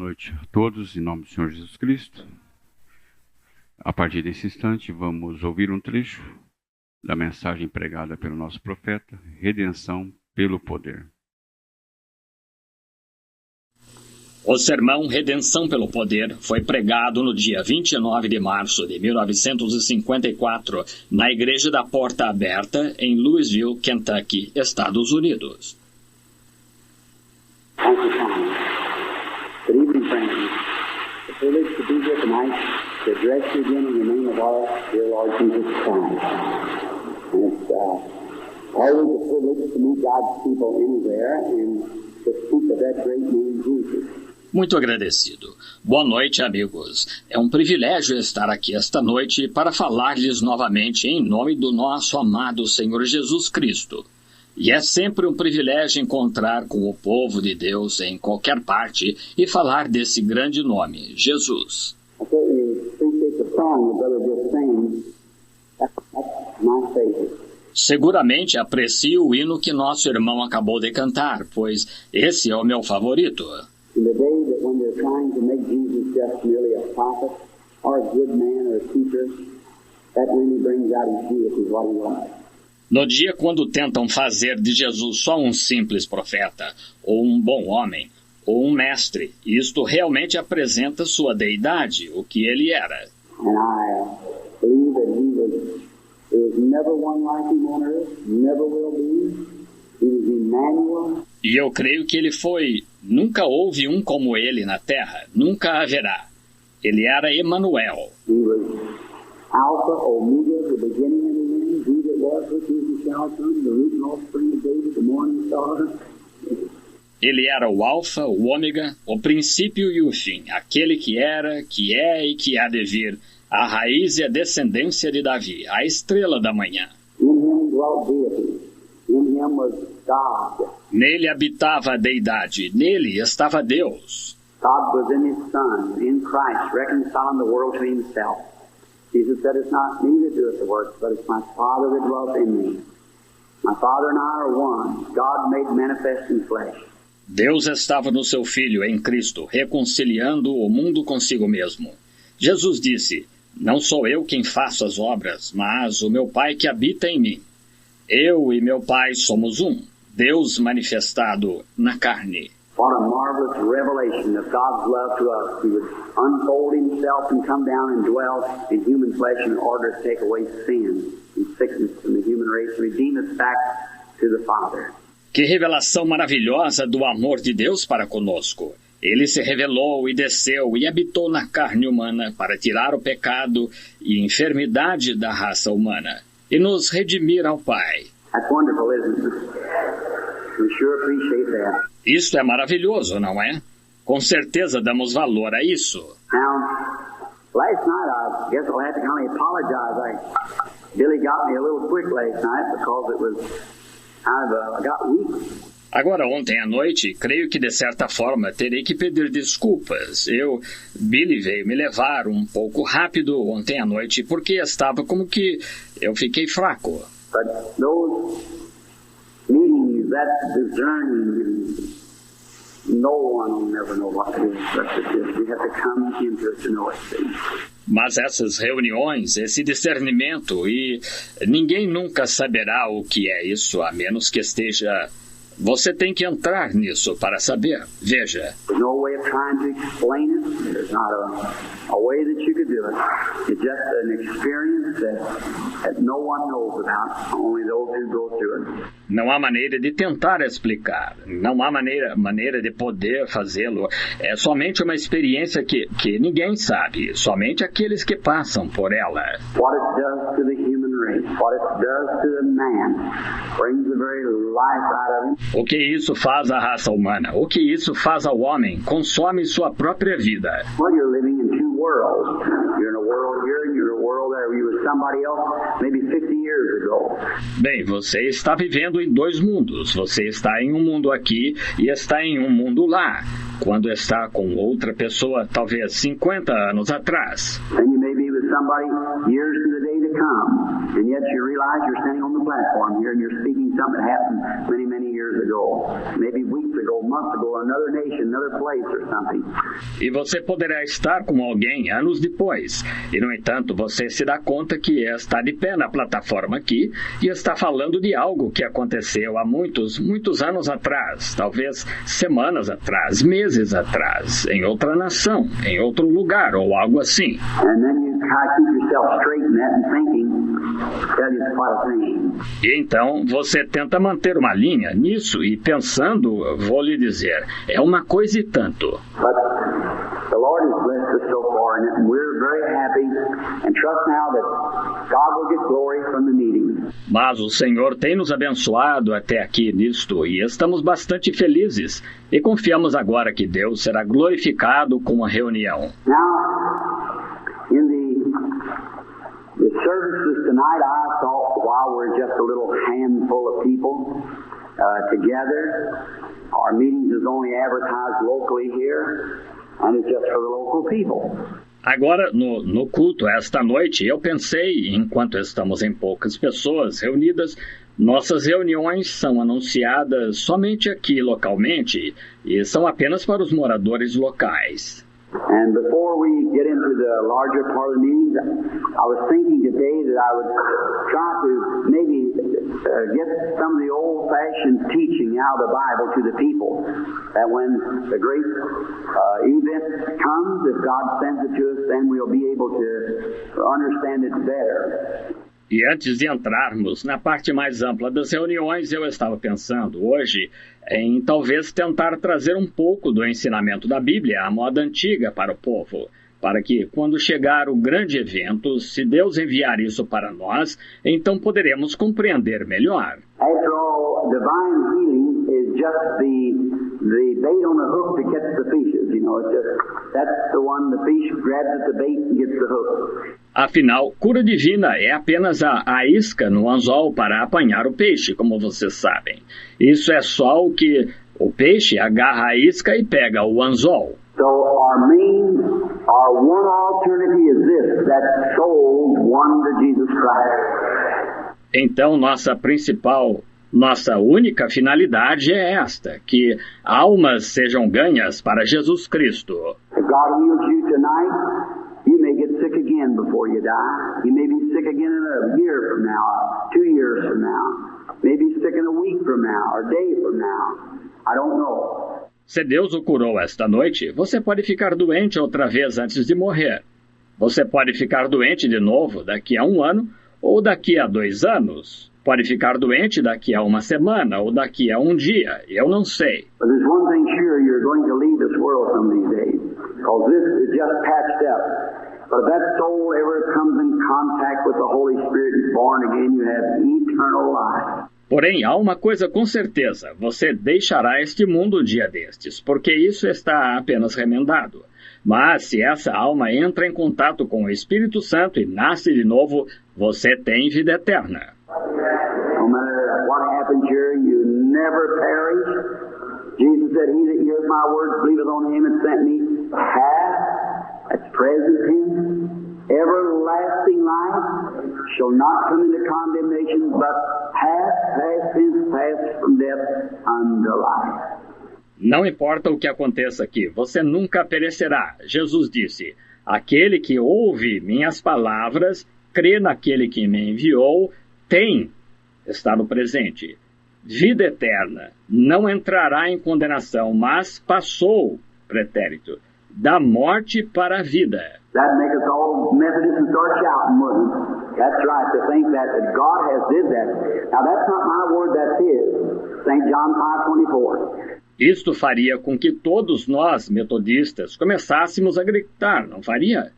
noite a todos, em nome do Senhor Jesus Cristo. A partir desse instante, vamos ouvir um trecho da mensagem pregada pelo nosso profeta, Redenção pelo Poder. O sermão Redenção pelo Poder foi pregado no dia 29 de março de 1954 na Igreja da Porta Aberta, em Louisville, Kentucky, Estados Unidos. Thank you, Tom. Good evening, friends. It's a privilege to be here tonight to address you again in the name of our dear Lord Jesus Christ. And it's always a privilege to meet God's people anywhere and to speak of that great name, Jesus. Muito agradecido. Boa noite, amigos. É um privilégio estar aqui esta noite para falar-lhes novamente em nome do nosso amado Senhor Jesus Cristo. E é sempre um privilégio encontrar com o povo de Deus em qualquer parte e falar desse grande nome, Jesus. Seguramente aprecio o hino que nosso irmão acabou de cantar, pois esse é o meu favorito. In the day that when they're trying to make Jesus just merely a prophet or a good man or a teacher, that really brings out his deity, what he was. No dia quando tentam fazer de Jesus só um simples profeta, ou um bom homem, ou um mestre, isto realmente apresenta sua deidade, o que ele era. And I believe that there was never one like him on earth, never will be. He was Emmanuel. E eu creio que ele foi, nunca houve um como ele na terra, nunca haverá. Ele era Emanuel. He was Alpha, Omega, the beginning and the end, he that was, which is, and shall come, the root and offspring of David, the morning star. Ele era o Alfa, o Ômega, o princípio e o fim, aquele que era, que é e que há de vir, a raiz e a descendência de Davi, a estrela da manhã. In him dwelt deity. In him was God. Nele habitava a deidade, nele estava Deus. God was in his Son, in Christ, reconciling the world to himself. Jesus said, it's not me that doeth the work, but it's my Father that dwelleth in me. My Father and I are one, God made manifest in flesh. Deus estava no seu Filho, em Cristo, reconciliando o mundo consigo mesmo. Jesus disse, não sou eu quem faço as obras, mas o meu Pai que habita em mim. Eu e meu Pai somos um, Deus manifestado na carne. What a marvelous revelation of God's love to us. He would unfold himself and come down and dwell in human flesh in order to take away sin and sickness from the human race, redeem us back to the Father. Que revelação maravilhosa do amor de Deus para conosco. Ele se revelou e desceu e habitou na carne humana para tirar o pecado e enfermidade da raça humana e nos redimir ao Pai. That's wonderful, isn't it? We sure appreciate that. Isto é maravilhoso, não é? Com certeza damos valor a isso. Now, last night, I guess I'll have to kind of apologize. Billy got me a little quick last night because it was kind of, I got weak. Agora, ontem à noite, creio que de certa forma terei que pedir desculpas. Billy veio me levar um pouco rápido ontem à noite porque estava como que eu fiquei fraco. But those meetings, that discerning, no one will never know what it is, but you have to come into it to know it. Mas essas reuniões, esse discernimento, e ninguém nunca saberá o que é isso, a menos que esteja... Você tem que entrar nisso para saber. Veja. There's no way of trying to explain it. There's not a way that you could do it. It's just an experience that no one knows about, only those who go through it. Não há maneira de tentar explicar. Não há maneira de poder fazê-lo. É somente uma experiência que ninguém sabe. Somente aqueles que passam por ela. What it does to the human race, what it does to the man, brings the very life out of him. O que isso faz à raça humana? O que isso faz ao homem? Consome sua própria vida. Well, you're living in two worlds. You're in a world here and you're in a world there. You were somebody else maybe 50 years ago. Bem, você está vivendo em dois mundos. Você está em um mundo aqui e está em um mundo lá. Quando está com outra pessoa, talvez 50 anos atrás. And you may be with somebody years to the day to come. And yet you realize you're standing on the platform here and you're speaking something that happened many, many years ago. Maybe weeks ago, months ago, another nation, another place or something. E você poderá estar com alguém anos depois. E, no entanto, você se dá conta que está de pé na plataforma aqui e está falando de algo que aconteceu há muitos anos atrás, talvez semanas atrás, meses atrás, em outra nação, em outro lugar ou algo assim. And then you try to keep yourself straight in that and thinking, that is quite a thing. E então você tenta manter uma linha nisso e pensando, vou lhe dizer, é uma coisa e tanto. But the Lord has blessed us so far in it, and we're very happy and trust now that God will get glory from the meeting. Mas o Senhor tem nos abençoado até aqui nisto e estamos bastante felizes e confiamos agora que Deus será glorificado com a reunião. Now, in the services tonight, I thought while we're just a little handful of people together, our meetings is only advertised locally here, and it's just for the local people. Agora, no culto esta noite, eu pensei, enquanto estamos em poucas pessoas reunidas, nossas reuniões são anunciadas somente aqui localmente e são apenas para os moradores locais. And before we get into the larger part of the meeting, I was thinking today that I would try to maybe get some of the old-fashioned teaching out of the Bible to the people, that when the great event comes, if God sends it to us, then we'll be able to understand it better. E antes de entrarmos na parte mais ampla das reuniões, eu estava pensando hoje em talvez tentar trazer um pouco do ensinamento da Bíblia à moda antiga para o povo, para que, quando chegar o grande evento, se Deus enviar isso para nós, então poderemos compreender melhor. After all, divine healing is just the bait on the hook to catch the fishes. You know, it's just that's the one the fish grabs at the bait and gets the hook. Afinal, cura divina é apenas a isca no anzol para apanhar o peixe, como vocês sabem. Isso é só o que o peixe agarra a isca e pega o anzol. So our one alternative is this, that souls won to Jesus Christ. Então, nossa única finalidade é esta, que almas sejam ganhas para Jesus Cristo. If God heals you tonight, you may get sick again before you die. You may be sick again in a year from now, 2 years from now. Maybe sick in a week from now, or a day from now. I don't know. Se Deus o curou esta noite, você pode ficar doente outra vez antes de morrer. Você pode ficar doente de novo daqui a 1 ano ou daqui a 2 anos. Pode ficar doente daqui a 1 semana ou daqui a 1 dia. Eu não sei. But there's one thing sure, you're going to leave this world some of these days. Because this is just patched up. But if that soul ever comes in contact with the Holy Spirit and is born again, you have eternal life. Porém, há uma coisa com certeza, você deixará este mundo um dia destes, porque isso está apenas remendado. Mas se essa alma entra em contato com o Espírito Santo e nasce de novo, você tem vida eterna. No matter what happens here, you never perish. Jesus said, "He that hears my words, believeth on him that sent me, hath," that's present tense, "everlasting life, shall not come into condemnation, but hath passed since passed from death unto life." Não importa o que aconteça aqui, você nunca perecerá. Jesus disse, aquele que ouve minhas palavras, crê naquele que me enviou, tem, está no presente, vida eterna, não entrará em condenação, mas passou, pretérito, da morte para a vida. That'd make us all Methodists and start shouting, wouldn't it? That's right, to think that God has did that. Now that's not my word, that's His. St. John 5:24. Isto faria com que todos nós, metodistas, começássemos a gritar, não faria?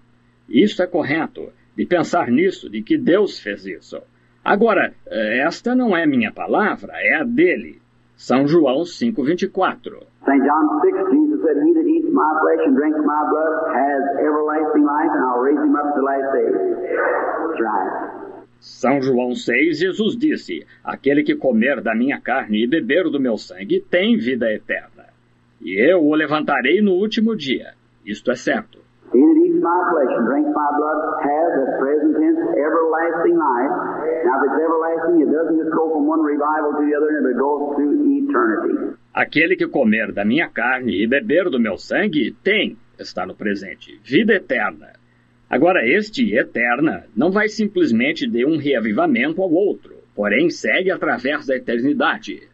Isso é correto, de pensar nisso, de que Deus fez isso. Agora, esta não é minha palavra, é a dele. São João 5:24. St. John 6, Jesus said, "He that eats my flesh and drinks my blood has everlasting life, and I'll raise him up at the last day." That's right. São João 6, Jesus disse, aquele que comer da minha carne e beber do meu sangue tem vida eterna. E eu o levantarei no último dia. Isto é certo. He that eats my flesh and drinks my blood has, at present tense, everlasting life, if it's everlasting, it doesn't just go from one revival to the other, but it goes through eternity. Aquele que comer da minha carne e beber do meu sangue está no presente, vida eterna. Agora, este eterna não vai simplesmente de um reavivamento ao outro, porém segue através da eternidade.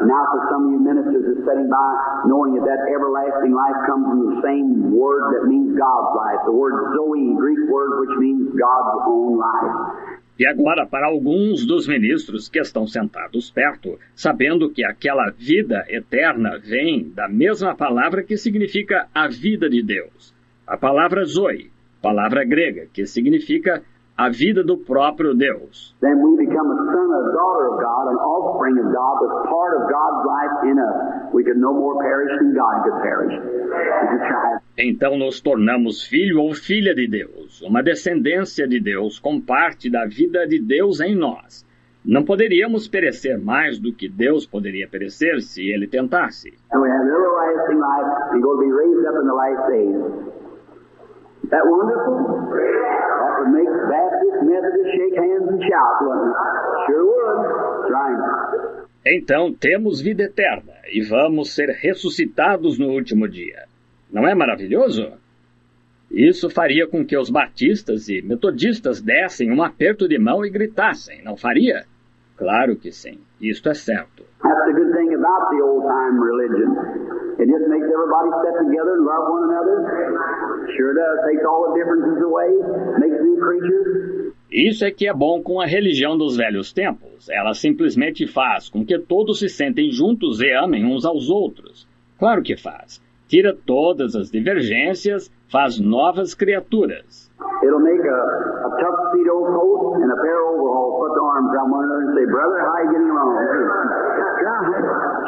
Now for some of you ministers that's sitting by, knowing that everlasting life comes from the same word that means God's life, the word Zoe, Greek word which means God's own life. E agora, para alguns dos ministros que estão sentados perto, sabendo que aquela vida eterna vem da mesma palavra que significa a vida de Deus, a palavra Zoe, palavra grega, que significa a vida do próprio Deus. Then we become a son or daughter of God, an offspring of God, with part of God's life in us. We could no more perish than God could perish. Então nos tornamos filho ou filha de Deus, uma descendência de Deus com parte da vida de Deus em nós. Não poderíamos perecer mais do que Deus poderia perecer se Ele tentasse. And we have everlasting life and go to be raised up in the last days. Is that wonderful? That would make Baptists, Methodists shake hands and shout, wouldn't it? Sure would. That's right. Então temos vida eterna e vamos ser ressuscitados no último dia. Não é maravilhoso? Isso faria com que os batistas e metodistas dessem um aperto de mão e gritassem, não faria? Claro que sim, isto é certo. That's the good thing about the old-time religion. It just makes everybody step together and love one another. Sure does. Takes all the differences away, makes new creatures. Isso é que é bom com a religião dos velhos tempos. Ela simplesmente faz com que todos se sentem juntos e amem uns aos outros. Claro que faz. Tira todas as divergências, faz novas criaturas. It'll make a tuxedo coat and a pair of overalls, put the arms around one another and say, "Brother, how are you getting along?"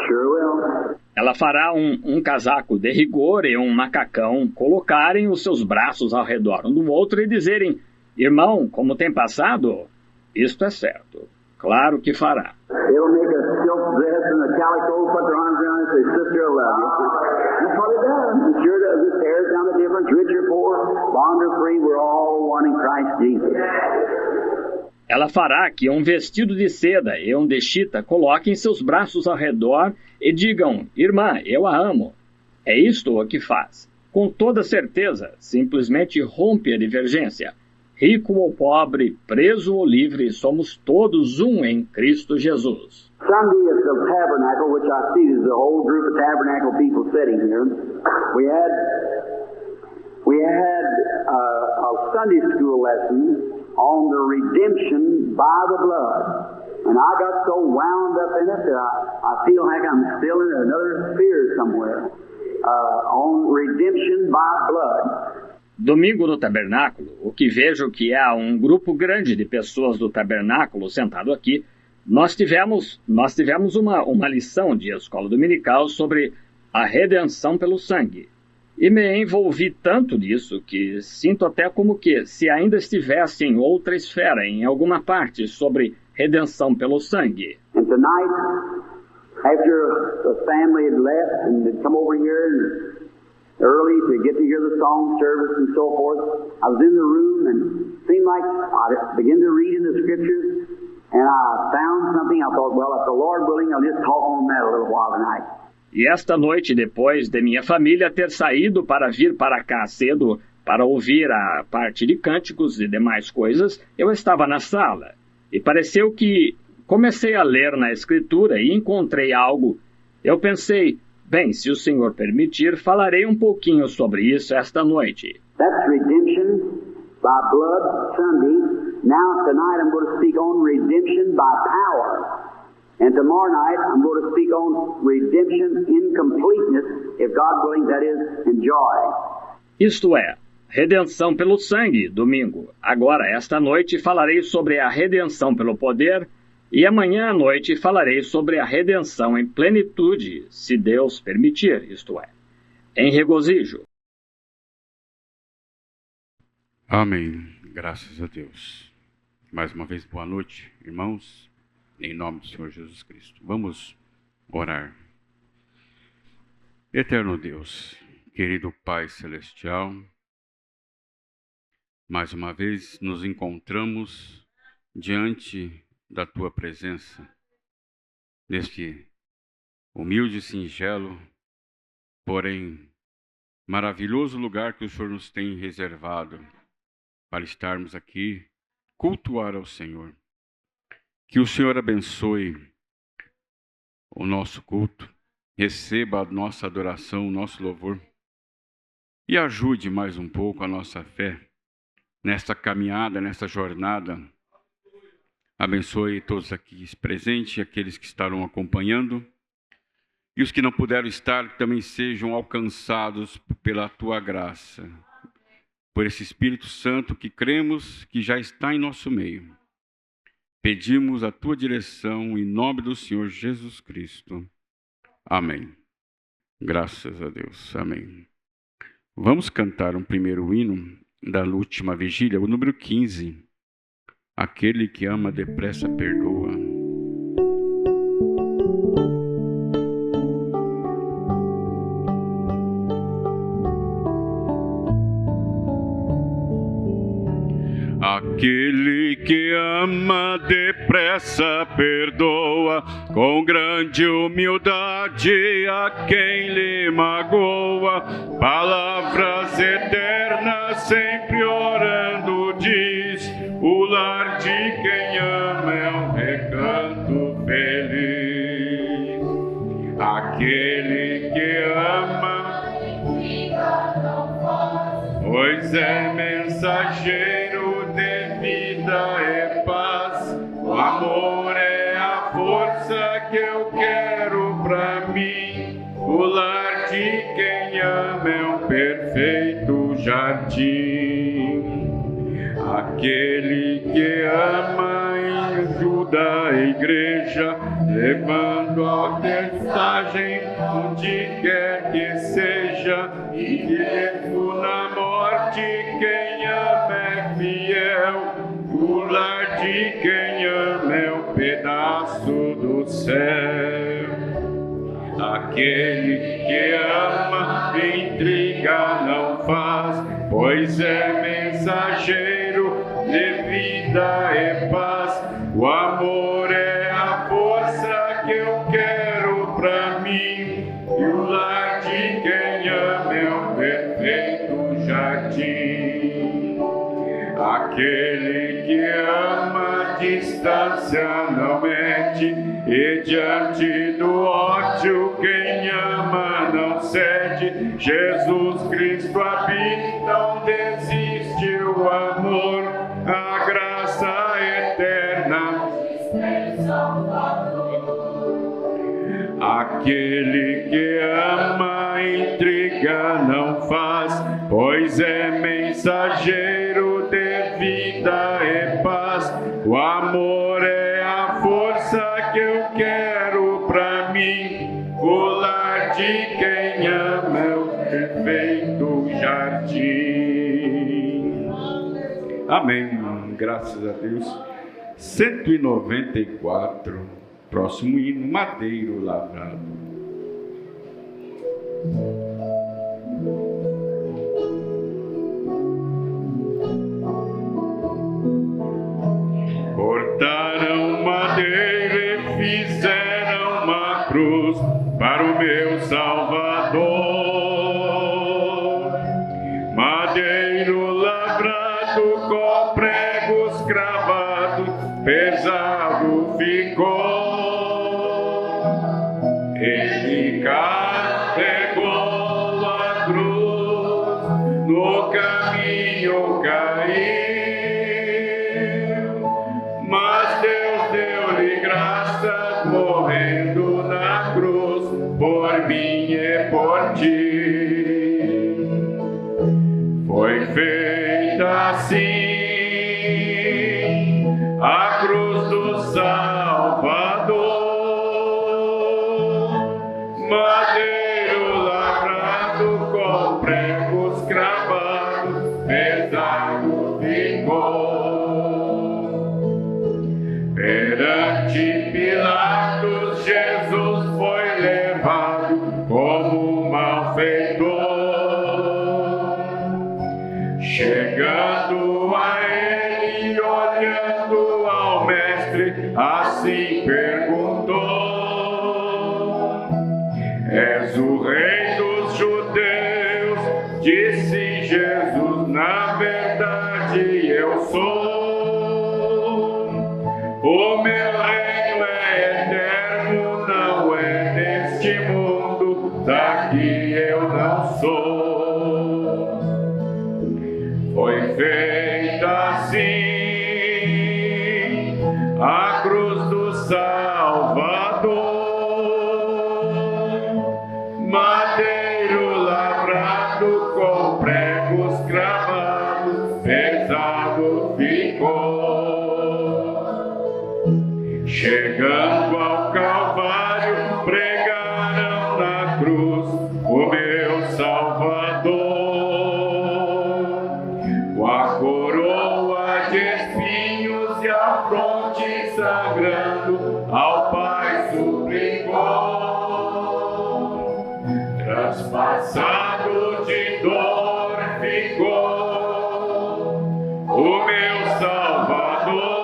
Sure will. Ela fará um casaco de rigor e um macacão colocarem os seus braços ao redor um do outro e dizerem, irmão, como tem passado? Isto é certo. Claro que fará. It'll make a silk dress and a calico, put their arms around it and say, "Sister, I love you." That's what it does. It sure does. It tears down the difference, rich or poor, bond or free, we're all one in Christ Jesus. Ela fará que um vestido de seda e um de chita coloquem seus braços ao redor e digam, irmã, eu a amo. É isto o que faz. Com toda certeza, simplesmente rompe a divergência. Rico ou pobre, preso ou livre, somos todos um em Cristo Jesus. Sunday at the tabernacle, which I see is a whole group of tabernacle people sitting here. We had a Sunday school lesson on the redemption by the blood. And I got so wound up in it that I feel like I'm still in another sphere somewhere. On redemption by blood. Domingo no tabernáculo, o que vejo que há um grupo grande de pessoas do tabernáculo sentado aqui, nós tivemos uma lição de escola dominical sobre a redenção pelo sangue. E me envolvi tanto nisso que sinto até como que se ainda estivesse em outra esfera, em alguma parte sobre redenção pelo sangue. And tonight, after the family had left and had come over here early to get to hear the song service and so forth, I was in the room and it seemed like I began to read in the scriptures and I found something. I thought, well, if the Lord willing, I'll just talk on that a little while tonight. E esta noite, depois de minha família ter saído para vir para cá cedo para ouvir a parte de cânticos e demais coisas, eu estava na sala. E pareceu que comecei a ler na Escritura e encontrei algo. Eu pensei, bem, se o Senhor permitir, falarei um pouquinho sobre isso esta noite. That's redemption by blood Sunday. Now tonight I'm going to speak on redemption by power. And tomorrow night I'm going to speak on redemption in completeness, if God willing, that is, in joy. Isto é, redenção pelo sangue, domingo. Agora, esta noite, falarei sobre a redenção pelo poder e amanhã à noite falarei sobre a redenção em plenitude, se Deus permitir, isto é, em regozijo. Amém. Graças a Deus. Mais uma vez, boa noite, irmãos. Em nome do Senhor Jesus Cristo. Vamos orar. Eterno Deus, querido Pai Celestial, mais uma vez nos encontramos diante da tua presença, neste humilde e singelo, porém maravilhoso lugar que o Senhor nos tem reservado para estarmos aqui, cultuar ao Senhor. Que o Senhor abençoe o nosso culto, receba a nossa adoração, o nosso louvor e ajude mais um pouco a nossa fé nesta caminhada, nesta jornada. Abençoe todos aqui presentes, aqueles que estarão acompanhando e os que não puderam estar, que também sejam alcançados pela tua graça, por esse Espírito Santo que cremos que já está em nosso meio. Pedimos a tua direção em nome do Senhor Jesus Cristo. Amém. Graças a Deus. Amém. Vamos cantar um primeiro hino da última vigília, o número 15. Aquele que ama depressa perdoa. Aquele que ama depressa perdoa, com grande humildade a quem lhe magoa. Palavras eternas sempre orando diz, o lar de quem ama é um recanto feliz. Aquele que ama, pois é mensageiro de vida e paz. O amor é a força que eu quero pra mim. O lar de quem ama é um perfeito jardim. Aquele que ama ajuda a igreja, levando a mensagem onde quer que seja. E mesmo na morte quem ama é fiel. O lar de quem ama é um pedaço do céu. Aquele que ama intriga não faz, pois é mensageiro de vida e paz. O amor é a força que eu quero pra mim. E o lar de quem ama é um perfeito jardim. Aquele que ama a distância não mede, e diante do ódio quem ama não cede. Jesus Cristo habita, não desiste o amor, a graça eterna. Aquele que ama intriga não faz, pois é mensageiro de vida e paz. O amor é a força que eu quero pra mim. O lar de quem ama é o perfeito jardim. Amém. Graças a Deus. 194. Próximo hino, Madeiro Lavrado. Cortaram madeira e fizeram uma cruz para o meu Salvador. Madeiro lavrado com pregos cravados, pesado ficou. Ele carregou a cruz, no caminho caiu, mas Deus deu-lhe graça, morrendo na cruz, por mim e por ti. Foi feita assim a cruz do Salvador. Madeiro lavrado com pregos cravados, pesado ficou. Perante Pilatos Jesus foi levado como malfeitor. Chegando a ele, olhando ao sou. O meu reino é eterno, não é deste mundo, daqui eu não sou. Foi feita assim a cruz do Salvador, madeiro lavrado com pregos cravados, pesado ficou. Chegando ao Calvário, pregaram na cruz o meu Salvador. Com a coroa de espinhos e a fronte sangrando, ao Pai suplicou. Transpassado de dor ficou o meu Salvador.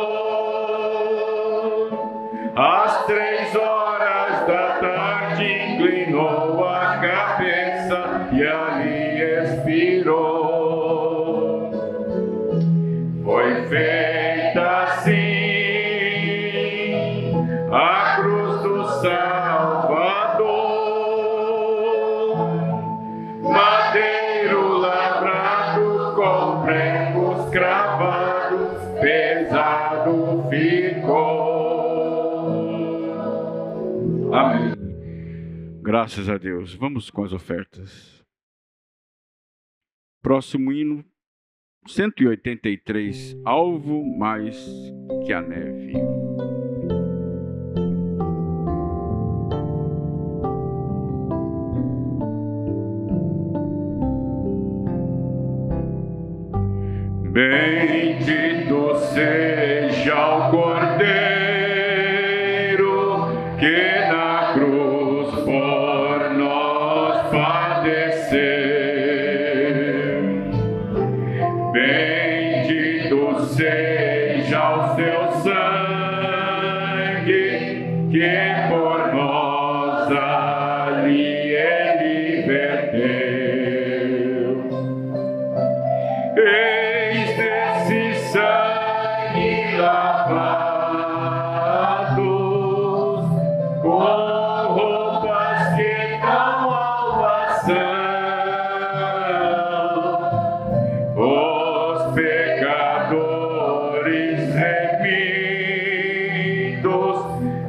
Às 3 horas da tarde inclinou a cabeça e ali expirou. Foi feita assim a cruz do Salvador, madeiro lavrado com pregos cravados, pesado ficou. Amém. Graças a Deus. Vamos com as ofertas. Próximo hino, 183, alvo mais que a neve. Bendito seja o Cordeiro que na cruz por nós padeceu. Bendito seja o seu sangue que por nós ali ele verteu. Eis desse sangue lavados, com roupas que dão salvação, os pecadores remidos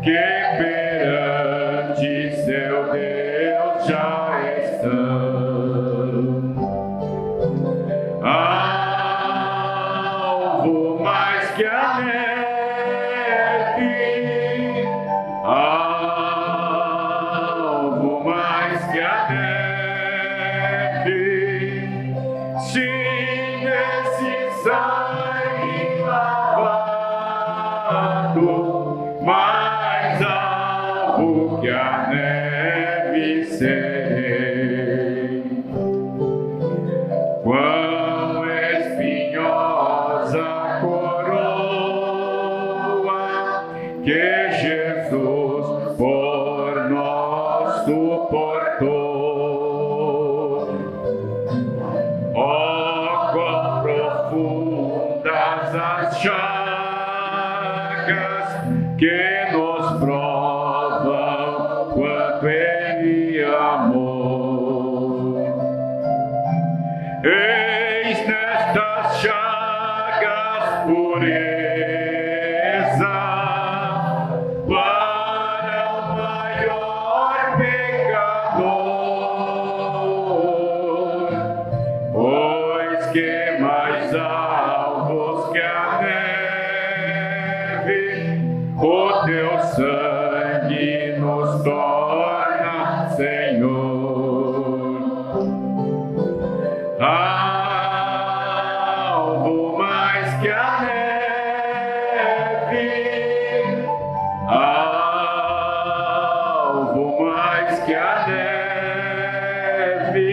que perante seu Deus já estão. Alvo mais que a neve, alvo mais que a neve, sim, esse sangue lavado, mais alvo que a neve serei. Quão espinhosa coroa que Jesus por nós suportou. Oh, quão profundas as chagas que nos provam quanto Ele amou. Eis nestas chagas pureza para o maior pecador, pois que mais alvos que a neve, o teu sangue nos torna, Senhor. Alvo mais que a neve, alvo mais que a neve,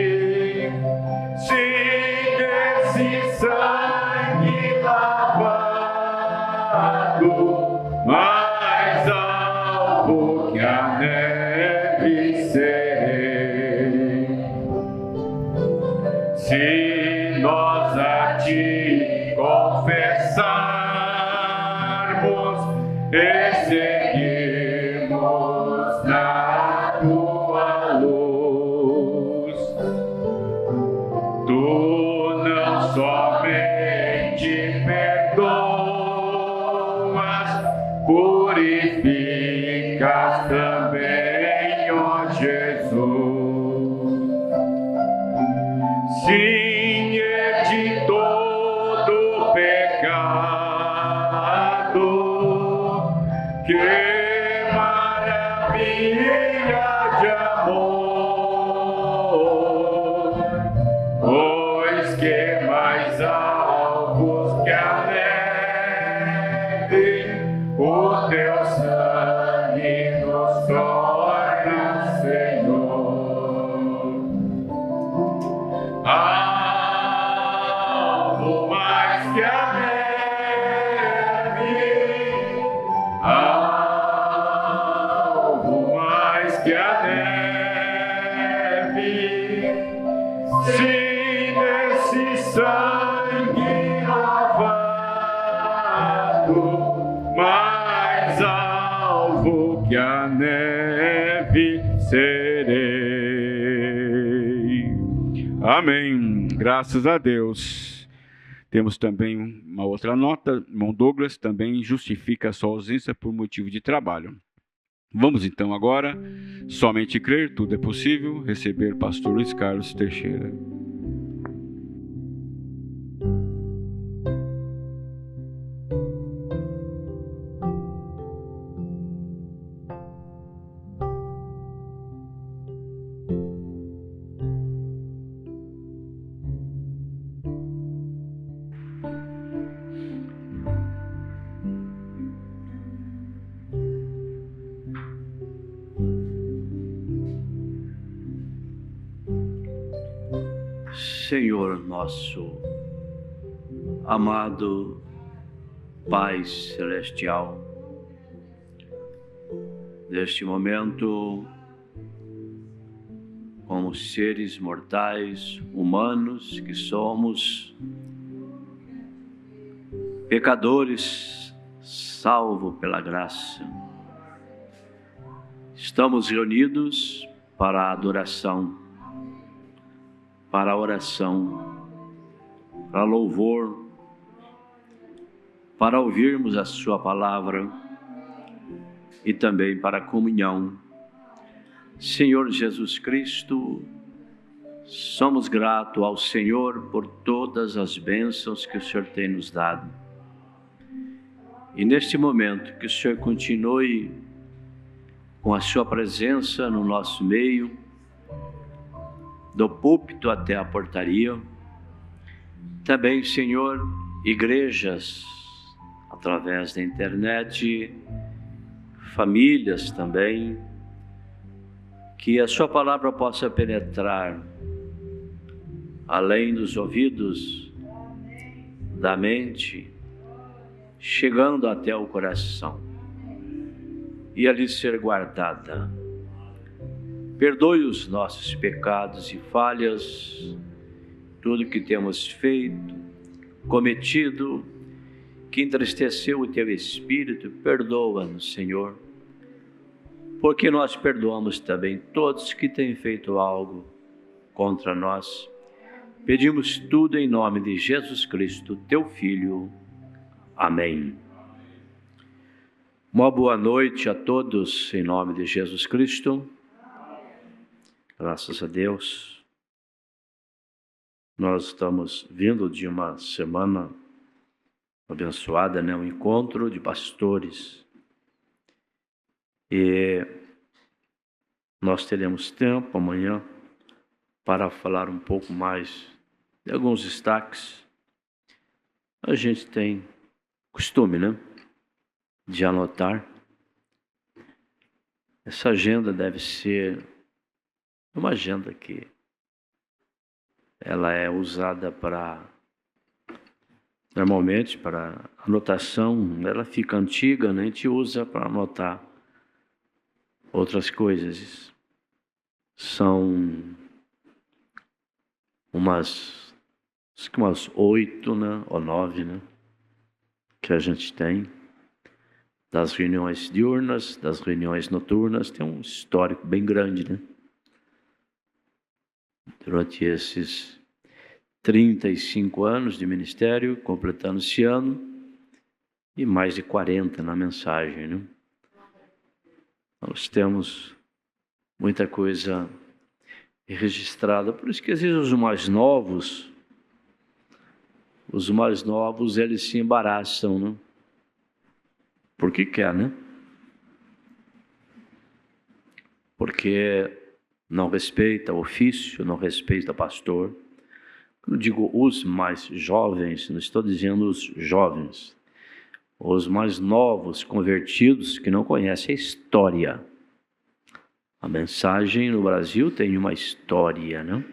sim, esse sangue lavado, mais alvo que a neve serei. Se nós a ti confessarmos confessarmos e seguirmos na tua luz. Tu não somente perdoas, purificas também, ó Jesus. Sim, é de todo pecado, que maravilha de amor, pois que mais alvos que a neve, o teu sangue nos torna, Senhor. Alvo mais que a neve, alvo mais que a neve, sim, nesse sangue lavado, mais alvo que a neve serei. Amém. Graças a Deus. Temos também uma outra nota. Irmão Douglas também justifica a sua ausência por motivo de trabalho. Vamos então agora, somente crer, tudo é possível, receber pastor Luiz Carlos Teixeira. Senhor nosso amado Pai Celestial, neste momento, como seres mortais, humanos que somos, pecadores, salvos pela graça, estamos reunidos para a adoração, para a oração, para louvor, para ouvirmos a sua palavra e também para a comunhão. Senhor Jesus Cristo, somos gratos ao Senhor por todas as bênçãos que o Senhor tem nos dado. E neste momento que o Senhor continue com a sua presença no nosso meio, do púlpito até a portaria. Também, Senhor, igrejas através da internet, famílias também, que a sua palavra possa penetrar além dos ouvidos, da mente, chegando até o coração e ali ser guardada. Perdoe os nossos pecados e falhas, tudo que temos feito, cometido, que entristeceu o Teu Espírito, perdoa-nos, Senhor, porque nós perdoamos também todos que têm feito algo contra nós. Pedimos tudo em nome de Jesus Cristo, Teu Filho. Amém. Uma boa noite a todos, em nome de Jesus Cristo. Graças a Deus, nós estamos vindo de uma semana abençoada, um encontro de pastores. E nós teremos tempo amanhã para falar um pouco mais de alguns destaques. A gente tem costume, de anotar. Essa agenda deve ser uma agenda que ela é usada normalmente para anotação, ela fica antiga, a gente usa para anotar outras coisas. São umas 8, ou 9, que a gente tem, das reuniões diurnas, das reuniões noturnas, tem um histórico bem grande, né? Durante esses 35 anos de ministério, completando esse ano, e mais de 40 na mensagem, né? Nós temos muita coisa registrada, por isso que às vezes os mais novos, eles se embaraçam, né? Porque quer, né? Porque não respeita o ofício, não respeita o pastor. Quando digo os mais jovens, não estou dizendo os jovens, os mais novos convertidos que não conhecem a história. A mensagem no Brasil tem uma história, né?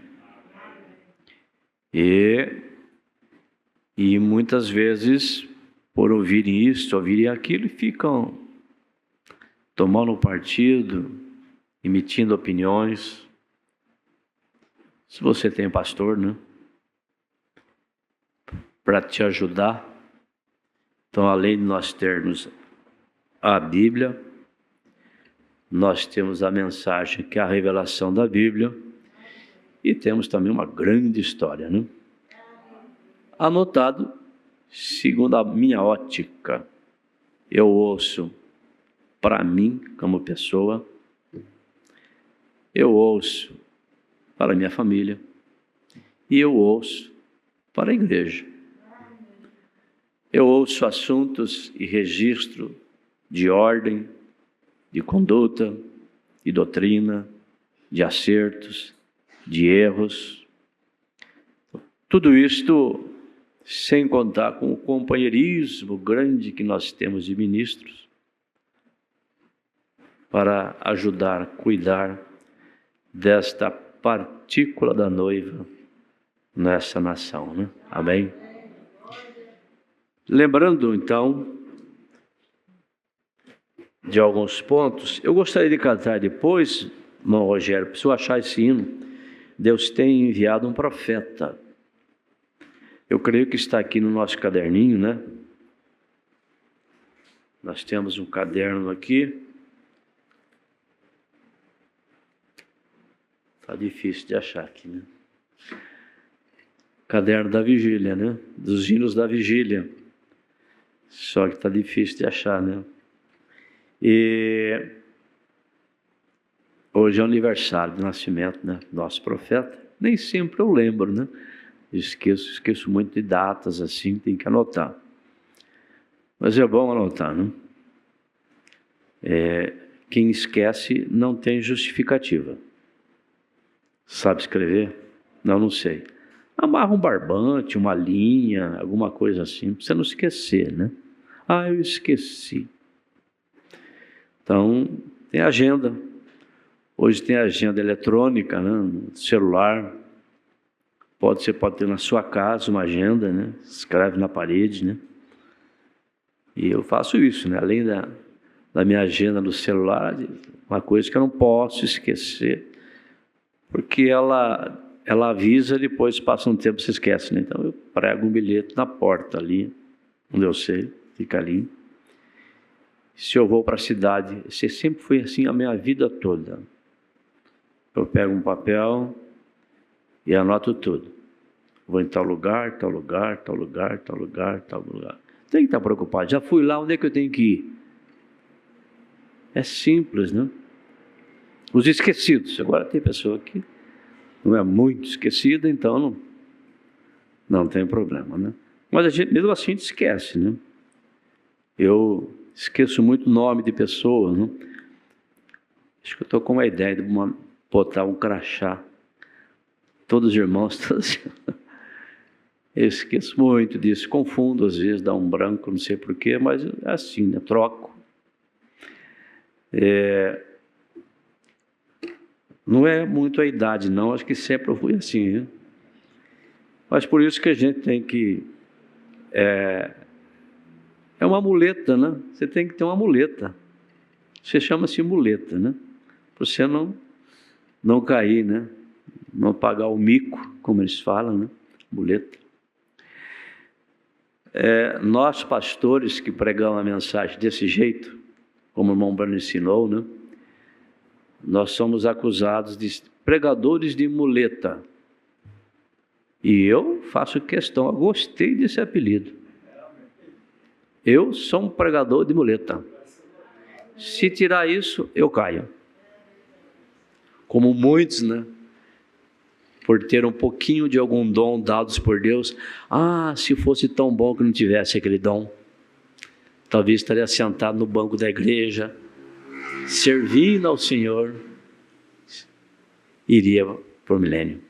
E muitas vezes, por ouvirem isso, ouvirem aquilo, ficam tomando partido, emitindo opiniões. Se você tem pastor, né, para te ajudar, então além de nós termos a Bíblia, nós temos a mensagem que é a revelação da Bíblia e temos também uma grande história, né? Anotado, segundo a minha ótica, eu ouço para mim como pessoa, eu ouço para a minha família e eu ouço para a igreja. Eu ouço assuntos e registro de ordem, de conduta, de doutrina, de acertos, de erros. Tudo isto sem contar com o companheirismo grande que nós temos de ministros para ajudar, cuidar desta partícula da noiva nessa nação, né? Amém? Lembrando, então, de alguns pontos, eu gostaria de cantar depois, irmão Rogério, para eu achar esse hino, Deus tem enviado um profeta. Eu creio que está aqui no nosso caderninho, né? Nós temos um caderno aqui. Está difícil de achar aqui, né? Caderno da vigília, né? Dos hinos da vigília. Só que está difícil de achar, né? E hoje é o aniversário do nascimento, né? Nosso profeta. Nem sempre eu lembro, né? Esqueço muito de datas assim, tem que anotar. Mas é bom anotar, né? Quem esquece não tem justificativa. Sabe escrever? Não sei. Amarra um barbante, uma linha, alguma coisa assim, para você não esquecer, né? Ah, eu esqueci. Então, tem agenda. Hoje tem agenda eletrônica, né? No celular. Você pode ter na sua casa uma agenda, né? Escreve na parede, né? E eu faço isso, né? Além da minha agenda no celular, uma coisa que eu não posso esquecer, porque ela avisa, depois passa um tempo, você esquece, né? Então eu prego um bilhete na porta ali, onde eu sei, fica ali. Se eu vou para a cidade, você sempre foi assim a minha vida toda. Eu pego um papel e anoto tudo. Vou em tal lugar, tal lugar, tal lugar, tal lugar, tal lugar. Tem que estar preocupado. Já fui lá, onde é que eu tenho que ir? É simples, né? Os esquecidos. Agora tem pessoa que não é muito esquecida, então não tem problema, né? Mas a gente, mesmo assim, esquece, né? Eu esqueço muito o nome de pessoas, né? Acho que eu estou com uma ideia de botar um crachá. Todos os irmãos, todos... Eu esqueço muito disso, confundo às vezes, dá um branco, não sei porquê, mas é assim, né? Troco. Não é muito a idade, não, acho que sempre eu fui assim, né? Mas por isso que a gente tem que... É uma muleta, né? Você tem que ter uma muleta. Você chama-se muleta, né? Para você não cair, né? Não pagar o mico, como eles falam, né? Muleta. Nós pastores que pregamos a mensagem desse jeito, como o irmão Bruno ensinou, né? Nós somos acusados de pregadores de muleta. E eu faço questão, eu gostei desse apelido. Eu sou um pregador de muleta. Se tirar isso, eu caio. Como muitos, né? Por ter um pouquinho de algum dom dados por Deus. Se fosse tão bom que não tivesse aquele dom, talvez estaria sentado no banco da igreja, servindo ao Senhor, iria para o milênio.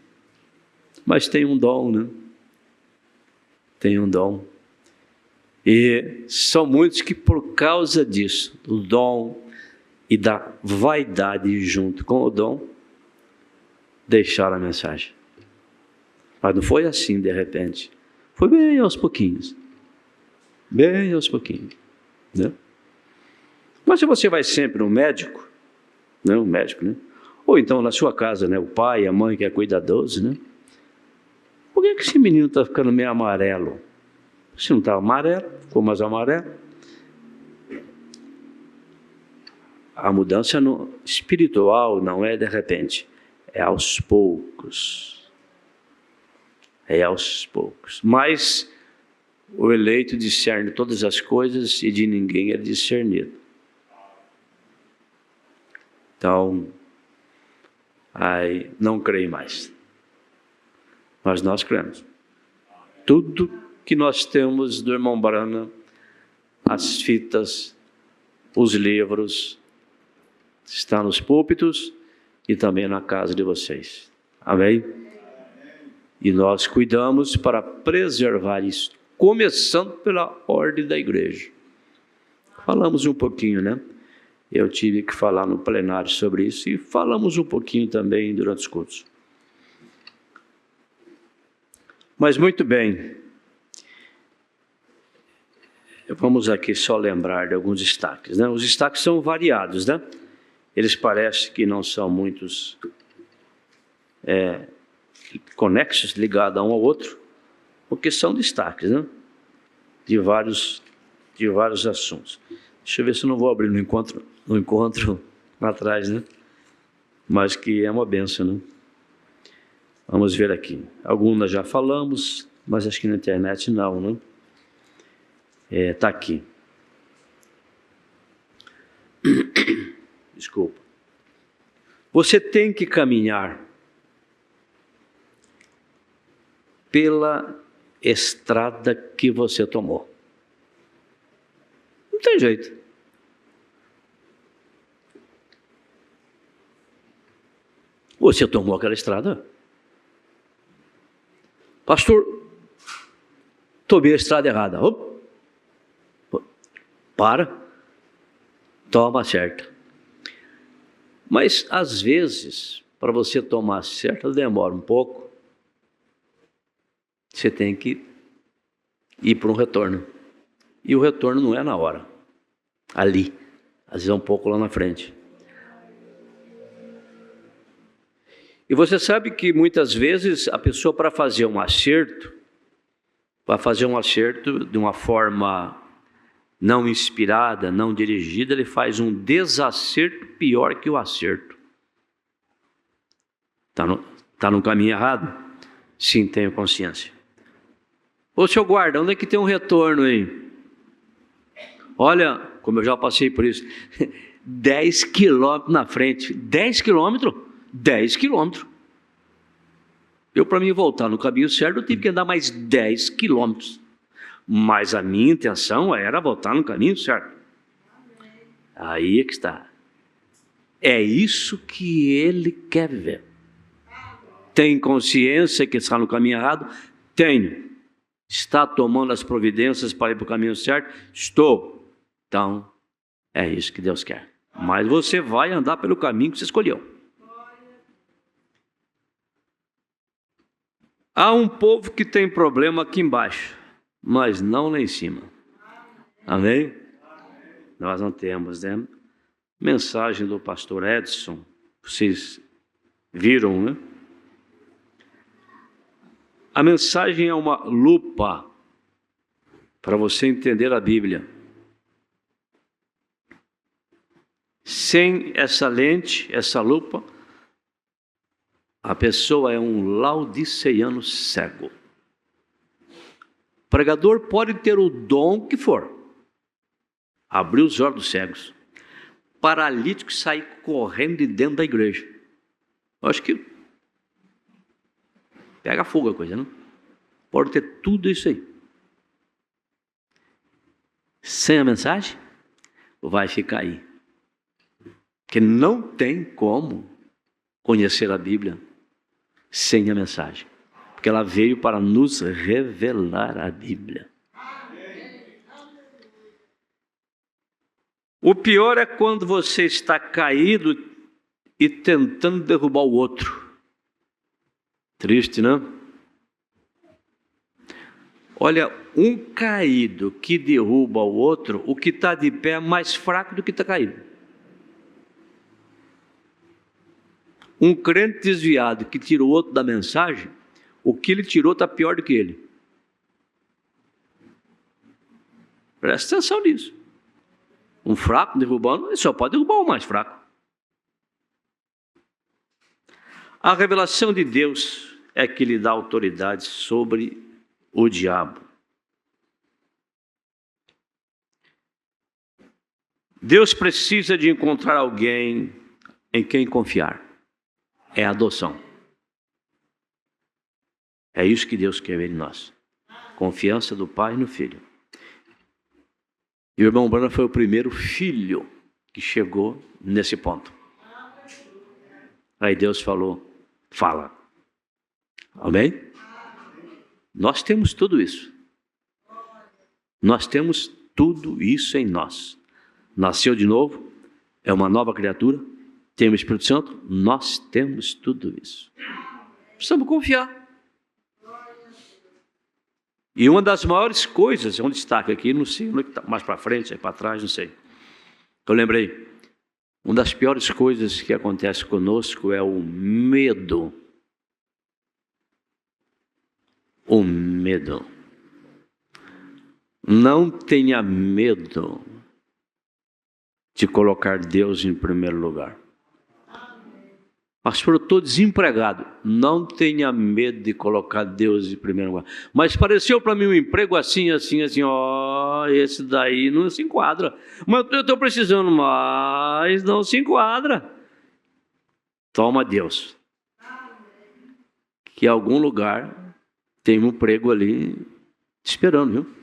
Mas tem um dom, né? Tem um dom. E são muitos que por causa disso, do dom e da vaidade junto com o dom, deixaram a mensagem. Mas não foi assim de repente. Foi bem aos pouquinhos. Bem aos pouquinhos. Né? Mas se você vai sempre no médico, né? Um médico, né? Ou então na sua casa, né? O pai, a mãe que é cuidadoso, né? Por que esse menino está ficando meio amarelo? Se não está amarelo, ficou mais amarelo. A mudança espiritual não é de repente, é aos poucos. É aos poucos. Mas o eleito discerne todas as coisas e de ninguém é discernido. Então, não creio mais. Mas nós cremos. Tudo que nós temos do irmão Brana, as fitas, os livros, está nos púlpitos e também na casa de vocês. Amém? E nós cuidamos para preservar isso, começando pela ordem da igreja. Falamos um pouquinho, né? Eu tive que falar no plenário sobre isso e falamos um pouquinho também durante os cultos. Mas muito bem, vamos aqui só lembrar de alguns destaques, né? Os destaques são variados, né? Eles parecem que não são muitos conexos, ligados a um ao outro, porque são destaques, né? De vários assuntos. Deixa eu ver se eu não vou abrir no encontro atrás, né? Mas que é uma bênção, né? Vamos ver aqui. Algumas já falamos, mas acho que na internet não, né? Está aqui. Desculpa. Você tem que caminhar pela estrada que você tomou. Não tem jeito. Você tomou aquela estrada? Pastor, tomei a estrada errada. Para. Toma certa. Mas, às vezes, para você tomar certa, demora um pouco. Você tem que ir para um retorno. E o retorno não é na hora. Ali. Às vezes é um pouco lá na frente. E você sabe que muitas vezes a pessoa, para fazer um acerto, de uma forma não inspirada, não dirigida, ele faz um desacerto pior que o acerto. Está no caminho errado? Sim, tenho consciência. Ô, seu guarda, onde é que tem um retorno aí? Olha, como eu já passei por isso, 10 quilômetros na frente. 10 quilômetros? 10 quilômetros. Eu, para mim voltar no caminho certo, eu tive que andar mais 10 quilômetros. Mas a minha intenção era voltar no caminho certo. Aí é que está. É isso que ele quer ver. Tem consciência que está no caminho errado? Tenho. Está tomando as providências para ir para o caminho certo? Estou. Então, é isso que Deus quer. Mas você vai andar pelo caminho que você escolheu. Há um povo que tem problema aqui embaixo, mas não lá em cima. Amém? Nós não temos, né? Mensagem do pastor Edson, vocês viram, né? A mensagem é uma lupa para você entender a Bíblia. Sem essa lente, essa lupa, a pessoa é um laodiceano cego. O pregador pode ter o dom que for, abrir os olhos dos cegos, paralítico sair correndo de dentro da igreja. Eu acho que pega fogo a coisa, não? Pode ter tudo isso aí. Sem a mensagem, vai ficar aí. Porque não tem como conhecer a Bíblia sem a mensagem. Porque ela veio para nos revelar a Bíblia. O pior é quando você está caído e tentando derrubar o outro. Triste, não? Olha, um caído que derruba o outro, o que está de pé é mais fraco do que está caído. Um crente desviado que tira o outro da mensagem, o que ele tirou está pior do que ele. Presta atenção nisso. Um fraco derrubando, ele só pode derrubar o mais fraco. A revelação de Deus é que lhe dá autoridade sobre o diabo. Deus precisa de encontrar alguém em quem confiar. É a adoção. É isso que Deus quer ver em nós. Confiança do Pai no Filho. E o irmão Branham foi o primeiro filho que chegou nesse ponto. Aí Deus falou, fala. Amém? Nós temos tudo isso. Nós temos tudo isso em nós. Nasceu de novo, é uma nova criatura, tem o Espírito Santo, nós temos tudo isso. Precisamos confiar. E uma das maiores coisas, é um destaque aqui, não sei, mais para frente, para trás, não sei. Eu lembrei, uma das piores coisas que acontece conosco é o medo. O medo. Não tenha medo de colocar Deus em primeiro lugar. Pastor, eu estou desempregado. Não tenha medo de colocar Deus em primeiro lugar. Mas pareceu para mim um emprego assim, esse daí não se enquadra. Mas eu estou precisando, mas não se enquadra. Toma Deus. Que em algum lugar tem um emprego ali te esperando, viu?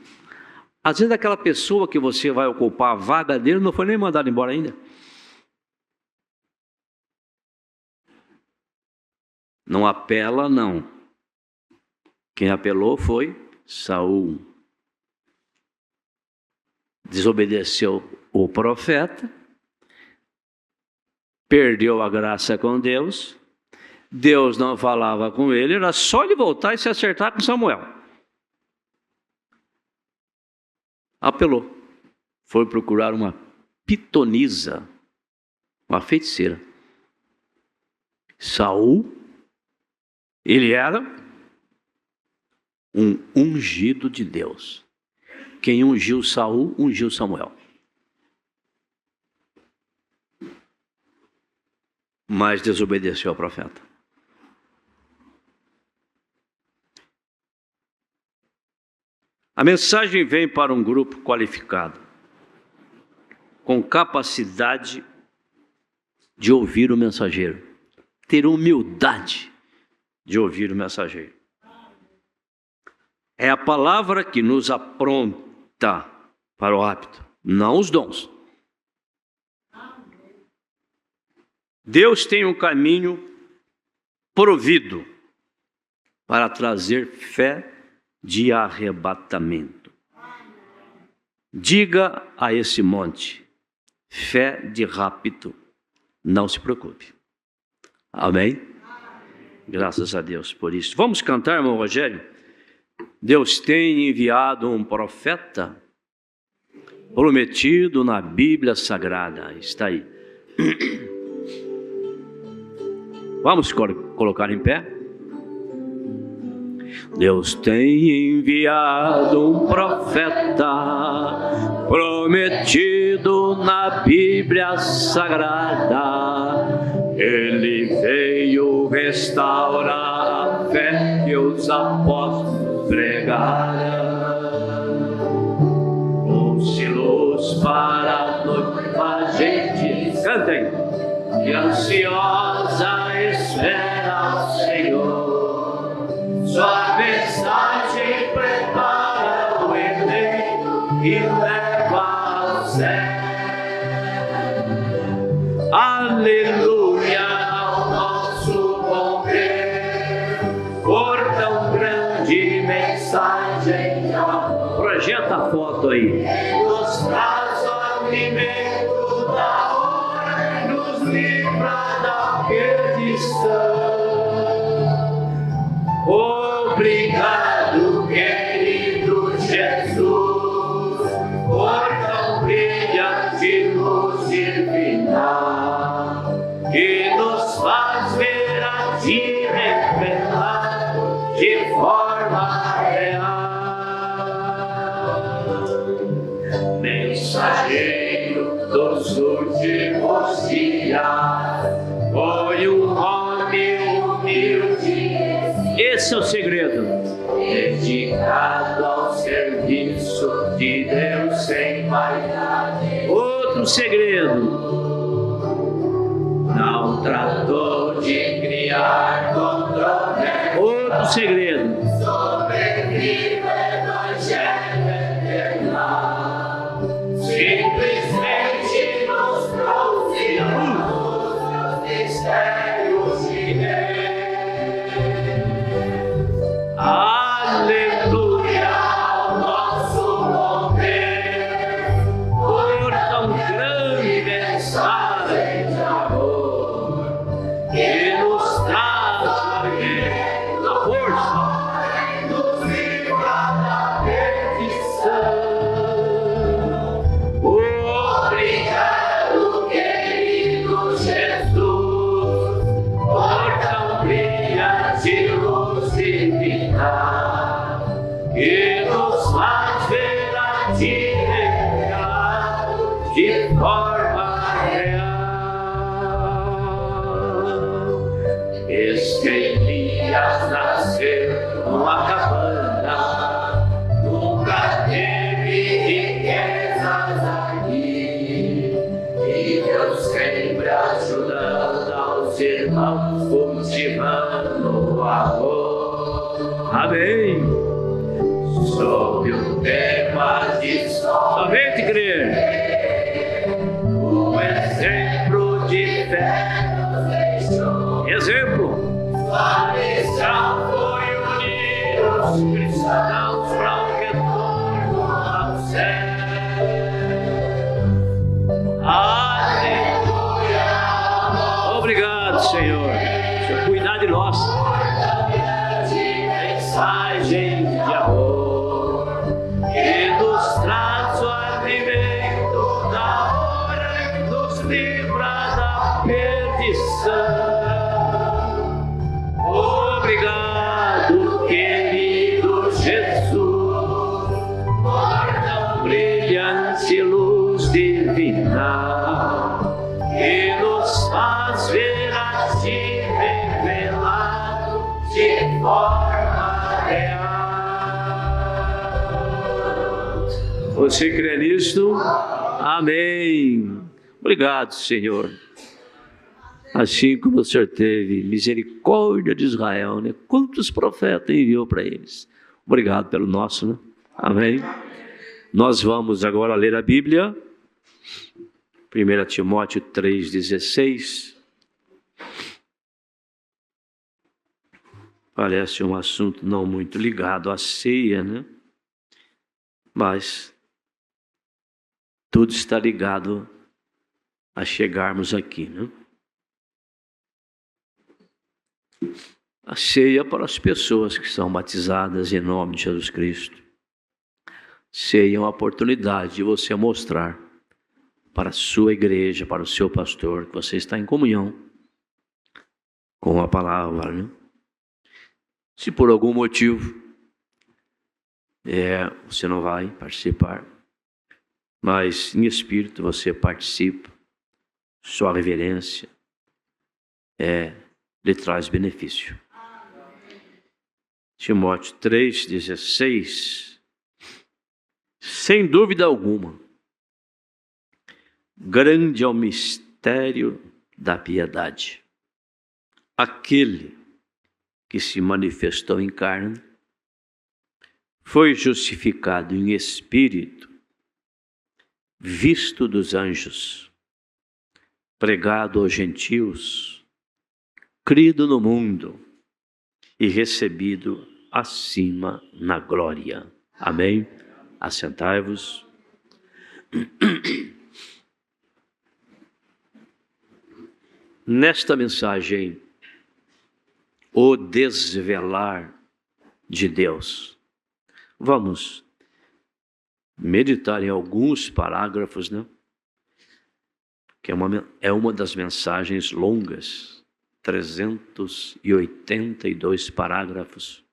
Às vezes aquela pessoa que você vai ocupar a vaga dele não foi nem mandado embora ainda. Não apela, não. Quem apelou foi Saul. Desobedeceu o profeta, perdeu a graça com Deus, Deus não falava com ele, era só ele voltar e se acertar com Samuel. Apelou, foi procurar uma pitonisa, uma feiticeira. Saul, ele era um ungido de Deus. Quem ungiu Saul, ungiu Samuel. Mas desobedeceu ao profeta. A mensagem vem para um grupo qualificado, com capacidade de ouvir o mensageiro, ter humildade de ouvir o mensageiro. É a palavra que nos apronta para o hábito, não os dons. Deus tem um caminho provido para trazer fé de arrebatamento. Diga a esse monte, fé de rapto, não se preocupe. Amém? Graças a Deus por isso. Vamos cantar, irmão Rogério? Deus tem enviado um profeta prometido na Bíblia Sagrada. Está aí. Vamos colocar em pé. Deus tem enviado um profeta prometido na Bíblia Sagrada. Ele veio restaurar a fé que os apóstolos pregaram. Trouxe luz para a noiva, gente, cantem, e ansiosa espera o Senhor. Sua mensagem prepara o eleito e leva ao céu. Aleluia ao nosso bom Deus, por tão grande mensagem de amor. Projeta a foto aí. Nos traz o alimento da hora e nos livra da perdição. Obrigado, querido Jesus, por tão brilhante luz divina, que nos faz ver a Ti revelado de forma real. Mensageiro dos últimos dias, foi um homem humilde. Esse é o segredo. Dedicado ao serviço de Deus sem vaidade. Outro segredo. Não tratou de criar controvérsia. Outro segredo. Sobrevive o Evangelho eterno. Simplesmente nos trouxe a luz dos mistérios de Deus. Aleluia ao nosso bom Deus, por tão grande mensagem de amor, que nos traz a força e nos livra da perdição. Obrigado, querido Jesus, por tão brilhante luz divina, que nos faz ver a Ti revelado de forma real. Este Elias nasceu numa cabana, nunca teve riquezas aqui, e Deus sempre ajudando aos irmãos, cultivando o amor. Amém. Sob o tema de somente crer, o exemplo de fé nos deixou. Exemplo. Sua missão foi unir os cristãos para o retorno ao céu. Aleluia. Obrigado, Senhor. Senhor, cuidar de nós. Mensagem de amor, que nos traz o alimento da hora e nos livra da perdição. Obrigado, querido Jesus, por tão brilhante luz divina, que nos faz ver a Ti revelado de forma real. Você crê nisto? Amém. Obrigado, Senhor. Assim como o Senhor teve misericórdia de Israel, né? Quantos profetas enviou para eles? Obrigado pelo nosso, né? Amém. Nós vamos agora ler a Bíblia. 1 Timóteo 3,16. Parece um assunto não muito ligado à ceia, né? Mas tudo está ligado a chegarmos aqui, né? A ceia para as pessoas que são batizadas em nome de Jesus Cristo. Ceia é uma oportunidade de você mostrar para a sua igreja, para o seu pastor, que você está em comunhão com a palavra, né? Se por algum motivo Você não vai participar, mas em espírito você participa. Sua reverência lhe traz benefício. Timóteo 3,16. Sem dúvida alguma, grande é o mistério da piedade. Aquele que se manifestou em carne foi justificado em espírito, visto dos anjos, pregado aos gentios, crido no mundo e recebido acima na glória. Amém? Assentai-vos. Nesta mensagem, o desvelar de Deus, vamos meditar em alguns parágrafos, né? Que é uma das mensagens longas, 382 parágrafos.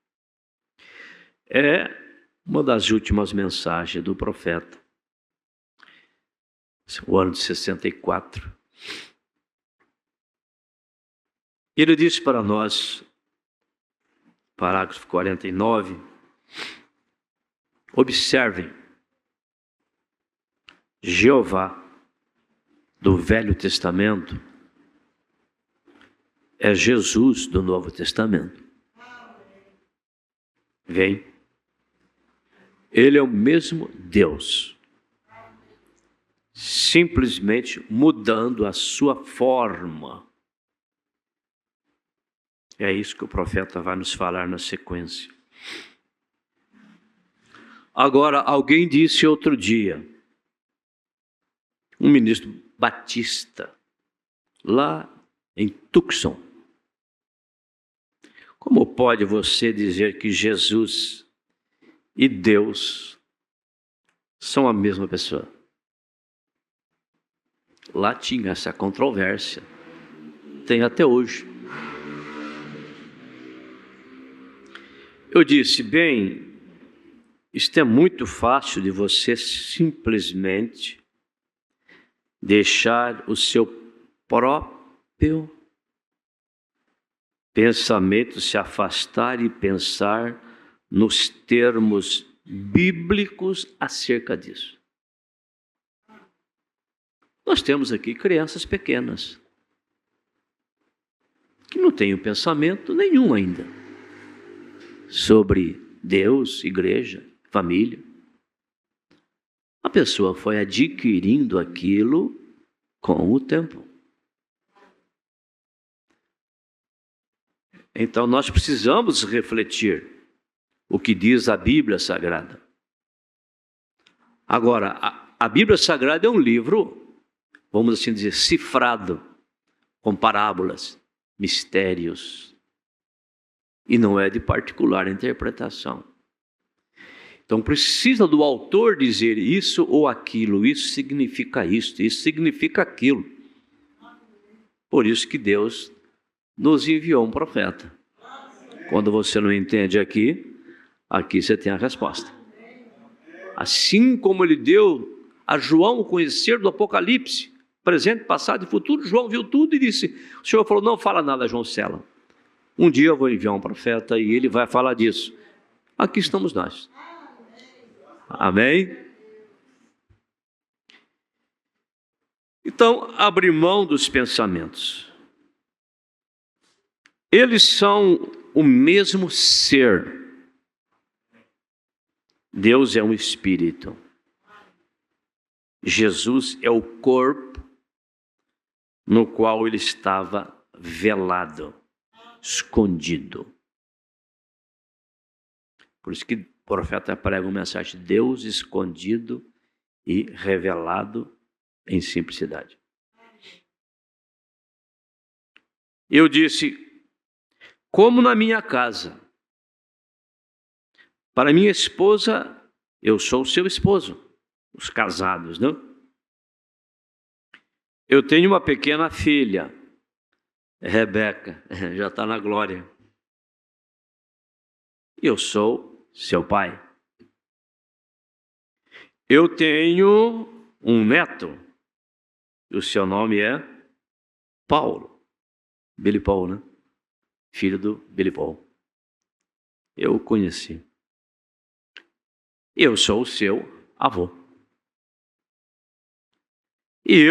É uma das últimas mensagens do profeta, o ano de 64. Ele diz para nós, parágrafo 49, observem, Jeová do Velho Testamento é Jesus do Novo Testamento. Vem. Ele é o mesmo Deus, simplesmente mudando a sua forma. É isso que o profeta vai nos falar na sequência. Agora, alguém disse outro dia, um ministro batista, lá em Tucson, como pode você dizer que Jesus e Deus são a mesma pessoa? Lá tinha essa controvérsia, tem até hoje. Eu disse, bem, isto é muito fácil de você simplesmente deixar o seu próprio pensamento se afastar e pensar nos termos bíblicos acerca disso. Nós temos aqui crianças pequenas que não têm pensamento nenhum ainda sobre Deus, igreja, família. A pessoa foi adquirindo aquilo com o tempo. Então nós precisamos refletir o que diz a Bíblia Sagrada. Agora, a Bíblia Sagrada é um livro, vamos assim dizer, cifrado, com parábolas, mistérios, e não é de particular interpretação. Então precisa do autor dizer isso ou aquilo, isso significa isso significa aquilo. Por isso que Deus nos enviou um profeta. Quando você não entende aqui você tem a resposta. Assim como ele deu a João o conhecer do Apocalipse, presente, passado e futuro, João viu tudo e disse, o Senhor falou, não fala nada, João Cela. Um dia eu vou enviar um profeta e ele vai falar disso. Aqui estamos nós. Amém? Então, abre mão dos pensamentos. Eles são o mesmo ser. Deus é um espírito. Jesus é o corpo no qual ele estava velado, escondido. Por isso que o profeta prega uma mensagem de Deus escondido e revelado em simplicidade. Eu disse, como na minha casa, para minha esposa, eu sou seu esposo, os casados, não? Eu tenho uma pequena filha, Rebeca, já está na glória. Eu sou seu pai. Eu tenho um neto, e o seu nome é Paulo. Billy Paul, né? Filho do Billy Paul. Eu o conheci. Eu sou o seu avô. E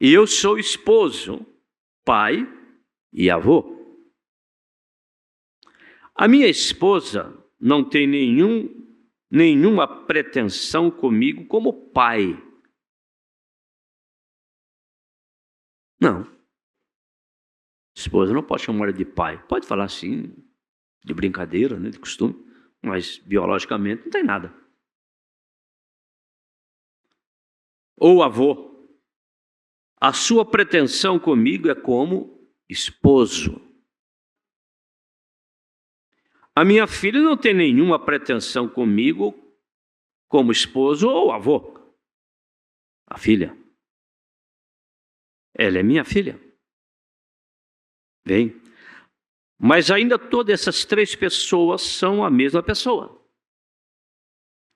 eu sou esposo, pai e avô. A minha esposa não tem nenhuma pretensão comigo como pai. Não. Esposa não pode chamar de pai. Pode falar assim, de brincadeira, né, de costume, mas biologicamente não tem nada. Ou avô. A sua pretensão comigo é como esposo. A minha filha não tem nenhuma pretensão comigo como esposo ou avô. A filha. Ela é minha filha. Bem, mas ainda todas essas três pessoas são a mesma pessoa.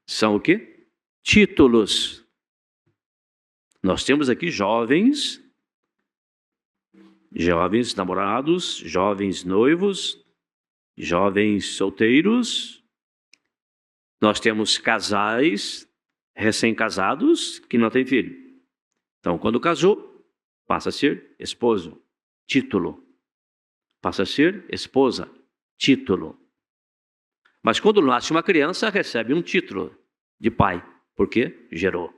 São o quê? Títulos. Nós temos aqui jovens namorados, jovens noivos, jovens solteiros. Nós temos casais recém-casados que não têm filho. Então, quando casou, passa a ser esposo, título. Passa a ser esposa, título. Mas quando nasce uma criança, recebe um título de pai, porque gerou.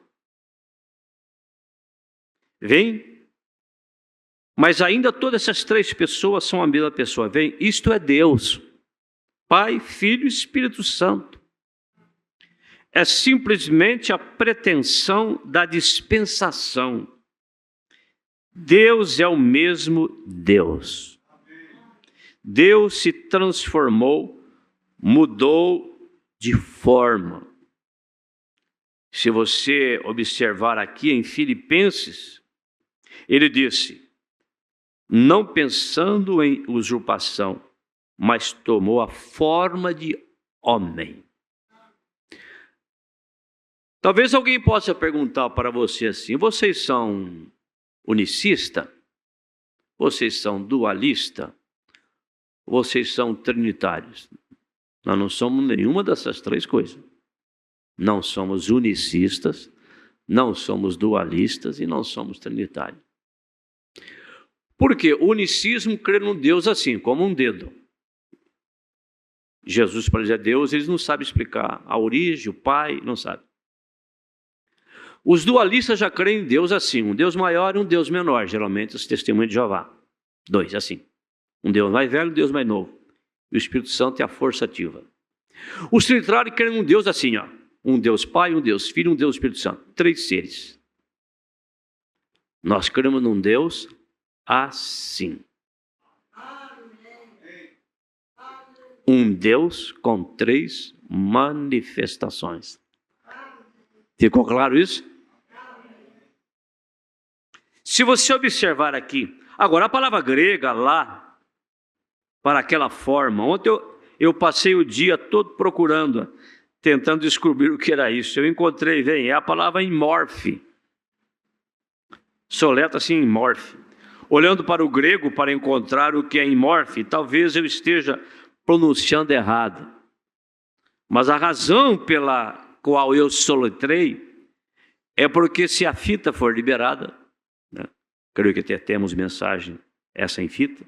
Vem, mas ainda todas essas três pessoas são a mesma pessoa. Vem, isto é Deus, Pai, Filho e Espírito Santo. É simplesmente a pretensão da dispensação. Deus é o mesmo Deus. Deus se transformou, mudou de forma. Se você observar aqui em Filipenses, ele disse, não pensando em usurpação, mas tomou a forma de homem. Talvez alguém possa perguntar para você assim, vocês são unicista? Vocês são dualista? Vocês são trinitários? Nós não somos nenhuma dessas três coisas. Não somos unicistas, não somos dualistas e não somos trinitários. Porque o unicismo crê num Deus assim, como um dedo. Jesus, para dizer Deus, eles não sabem explicar a origem, o Pai, não sabem. Os dualistas já creem em Deus assim, um Deus maior e um Deus menor, geralmente os testemunhos de Jeová. Dois, assim. Um Deus mais velho e um Deus mais novo. E o Espírito Santo é a força ativa. Os trinitários querem um Deus assim, ó. Um Deus Pai, um Deus Filho, um Deus Espírito Santo. Três seres. Nós cremos num Deus assim. Um Deus com três manifestações. Ficou claro isso? Se você observar aqui, agora a palavra grega lá, para aquela forma, ontem eu passei o dia todo procurando, tentando descobrir o que era isso. Eu encontrei, é a palavra imorfe. Soleta assim, imorfe. Olhando para o grego para encontrar o que é imorfe, talvez eu esteja pronunciando errado. Mas a razão pela qual eu soletrei é porque se a fita for liberada, né, creio que até temos mensagem essa em fita,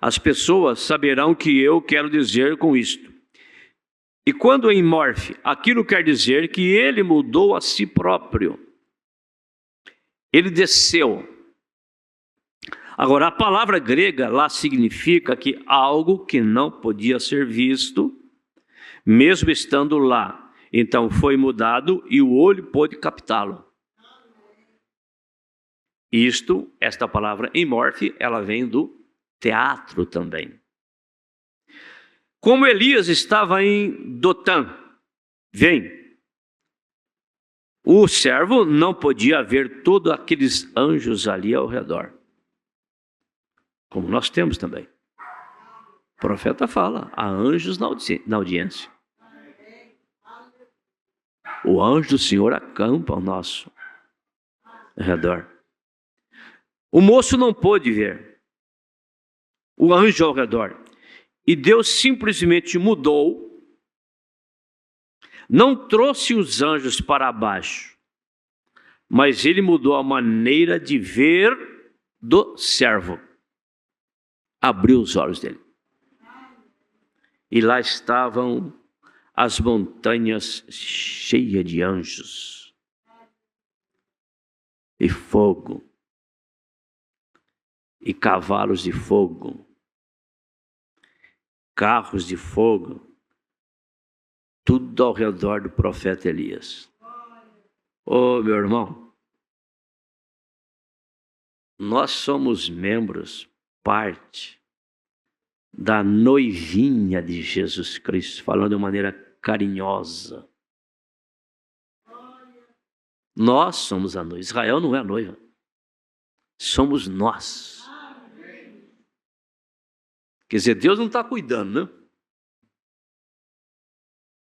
as pessoas saberão o que eu quero dizer com isto. E quando em morfe, aquilo quer dizer que ele mudou a si próprio. Ele desceu. Agora, a palavra grega lá significa que algo que não podia ser visto, mesmo estando lá. Então foi mudado e o olho pôde captá-lo. Esta palavra imorfe, ela vem do teatro também. Como Elias estava em Dotã, o servo não podia ver todos aqueles anjos ali ao redor. Como nós temos também. O profeta fala, há anjos na audiência. O anjo do Senhor acampa ao nosso redor. O moço não pôde ver o anjo ao redor. E Deus simplesmente mudou, não trouxe os anjos para baixo, mas ele mudou a maneira de ver do servo. Abriu os olhos dele. E lá estavam as montanhas cheias de anjos e fogo e cavalos de fogo, carros de fogo, tudo ao redor do profeta Elias. Ô, meu irmão, nós somos membros, parte da noivinha de Jesus Cristo, falando de maneira carinhosa. Nós somos a noiva. Israel não é a noiva. Somos nós. Quer dizer, Deus não está cuidando, né?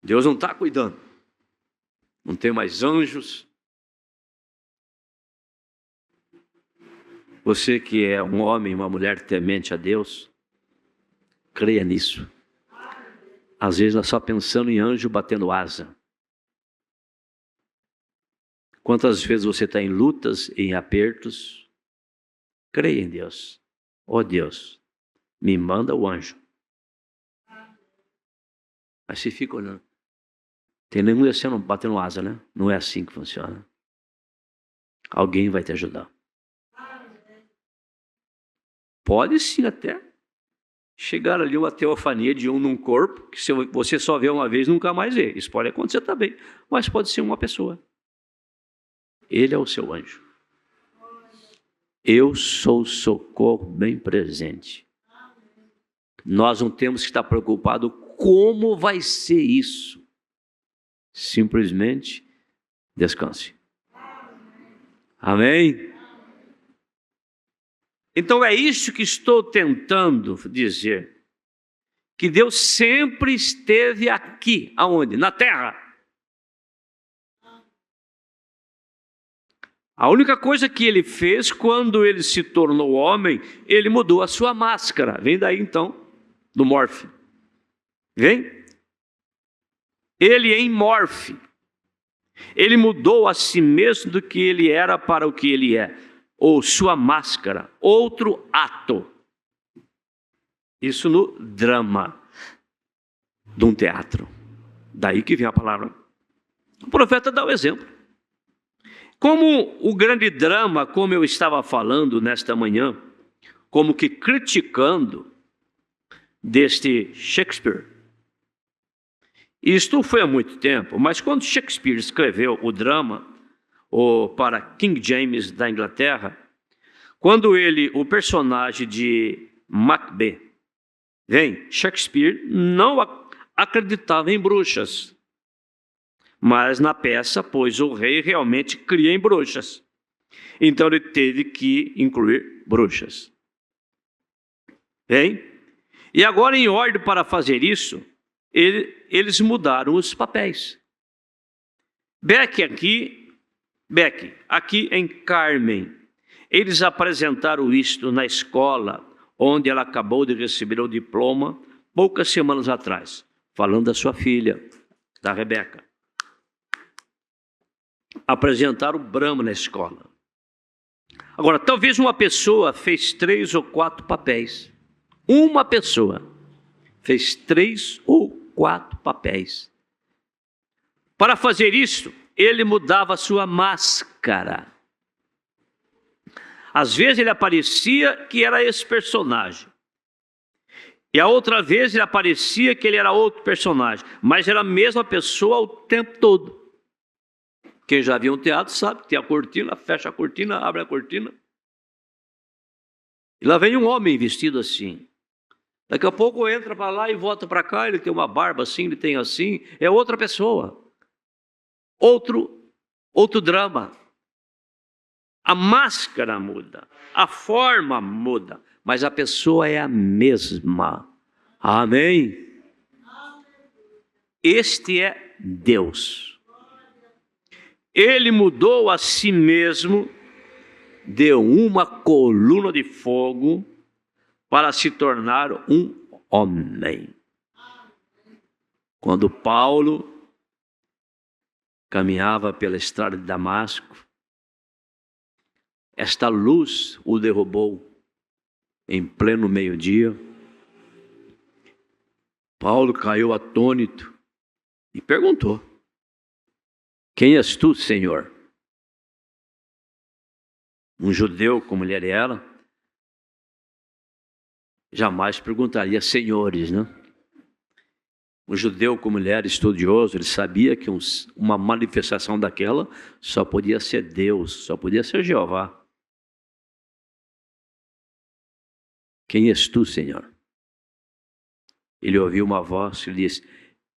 Deus não está cuidando. Não tem mais anjos. Você que é um homem, uma mulher temente a Deus, creia nisso. Às vezes nós só pensando em anjo batendo asa. Quantas vezes você está em lutas, em apertos? Creia em Deus. Ó Deus, me manda o anjo. Mas você fica olhando. Tem nenhum descendo batendo asa, né? Não é assim que funciona. Alguém vai te ajudar. Pode sim até chegar ali uma teofania de um num corpo, que você só vê uma vez e nunca mais vê. Isso pode acontecer também. Mas pode ser uma pessoa. Ele é o seu anjo. Eu sou o socorro bem presente. Nós não temos que estar preocupados como vai ser isso. Simplesmente descanse. Amém? Então é isso que estou tentando dizer. Que Deus sempre esteve aqui. Aonde? Na terra. A única coisa que ele fez quando ele se tornou homem, ele mudou a sua máscara. Vem daí então, do morfe. Vem? Ele em morfe. Ele mudou a si mesmo do que ele era para o que ele é. Ou sua máscara. Outro ato. Isso no drama de um teatro. Daí que vem a palavra. O profeta dá o exemplo. Como o grande drama, como eu estava falando nesta manhã, como que criticando deste Shakespeare. Isto foi há muito tempo, mas quando Shakespeare escreveu o drama para King James da Inglaterra, quando o personagem de Macbeth, Shakespeare não acreditava em bruxas. Mas na peça, pois o rei realmente cria em bruxas. Então ele teve que incluir bruxas. E agora, em ordem para fazer isso, eles mudaram os papéis. Beck aqui em Carmen, eles apresentaram isto na escola, onde ela acabou de receber o diploma, poucas semanas atrás, falando da sua filha, da Rebeca. Apresentaram o Brahma na escola. Agora, talvez uma pessoa fez 3 ou 4 papéis. Uma pessoa fez 3 ou 4 papéis. Para fazer isso, ele mudava a sua máscara. Às vezes ele aparecia que era esse personagem. E a outra vez ele aparecia que ele era outro personagem. Mas era a mesma pessoa o tempo todo. Quem já viu um teatro sabe que tem a cortina, fecha a cortina, abre a cortina. E lá vem um homem vestido assim. Daqui a pouco entra para lá e volta para cá, ele tem uma barba assim, ele tem assim. É outra pessoa. Outro drama. A máscara muda, a forma muda, mas a pessoa é a mesma. Amém? Este é Deus. ele mudou a si mesmo de uma coluna de fogo para se tornar um homem. Quando Paulo caminhava pela estrada de Damasco, esta luz o derrubou em pleno meio-dia. Paulo caiu atônito e perguntou: quem és tu, Senhor? Um judeu como ele era, jamais perguntaria senhores, né? Um judeu como ele era estudioso, ele sabia que uma manifestação daquela só podia ser Deus, só podia ser Jeová. Quem és tu, Senhor? Ele ouviu uma voz que lhe disse: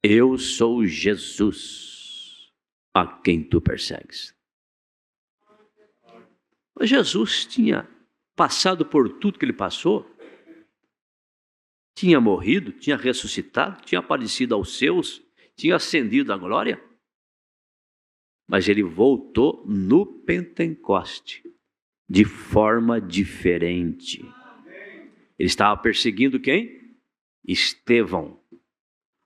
eu sou Jesus, a quem tu persegues. Mas Jesus tinha passado por tudo que ele passou, tinha morrido, tinha ressuscitado, tinha aparecido aos seus, tinha ascendido à glória. Mas ele voltou no Pentecoste, de forma diferente. Ele estava perseguindo quem? Estevão.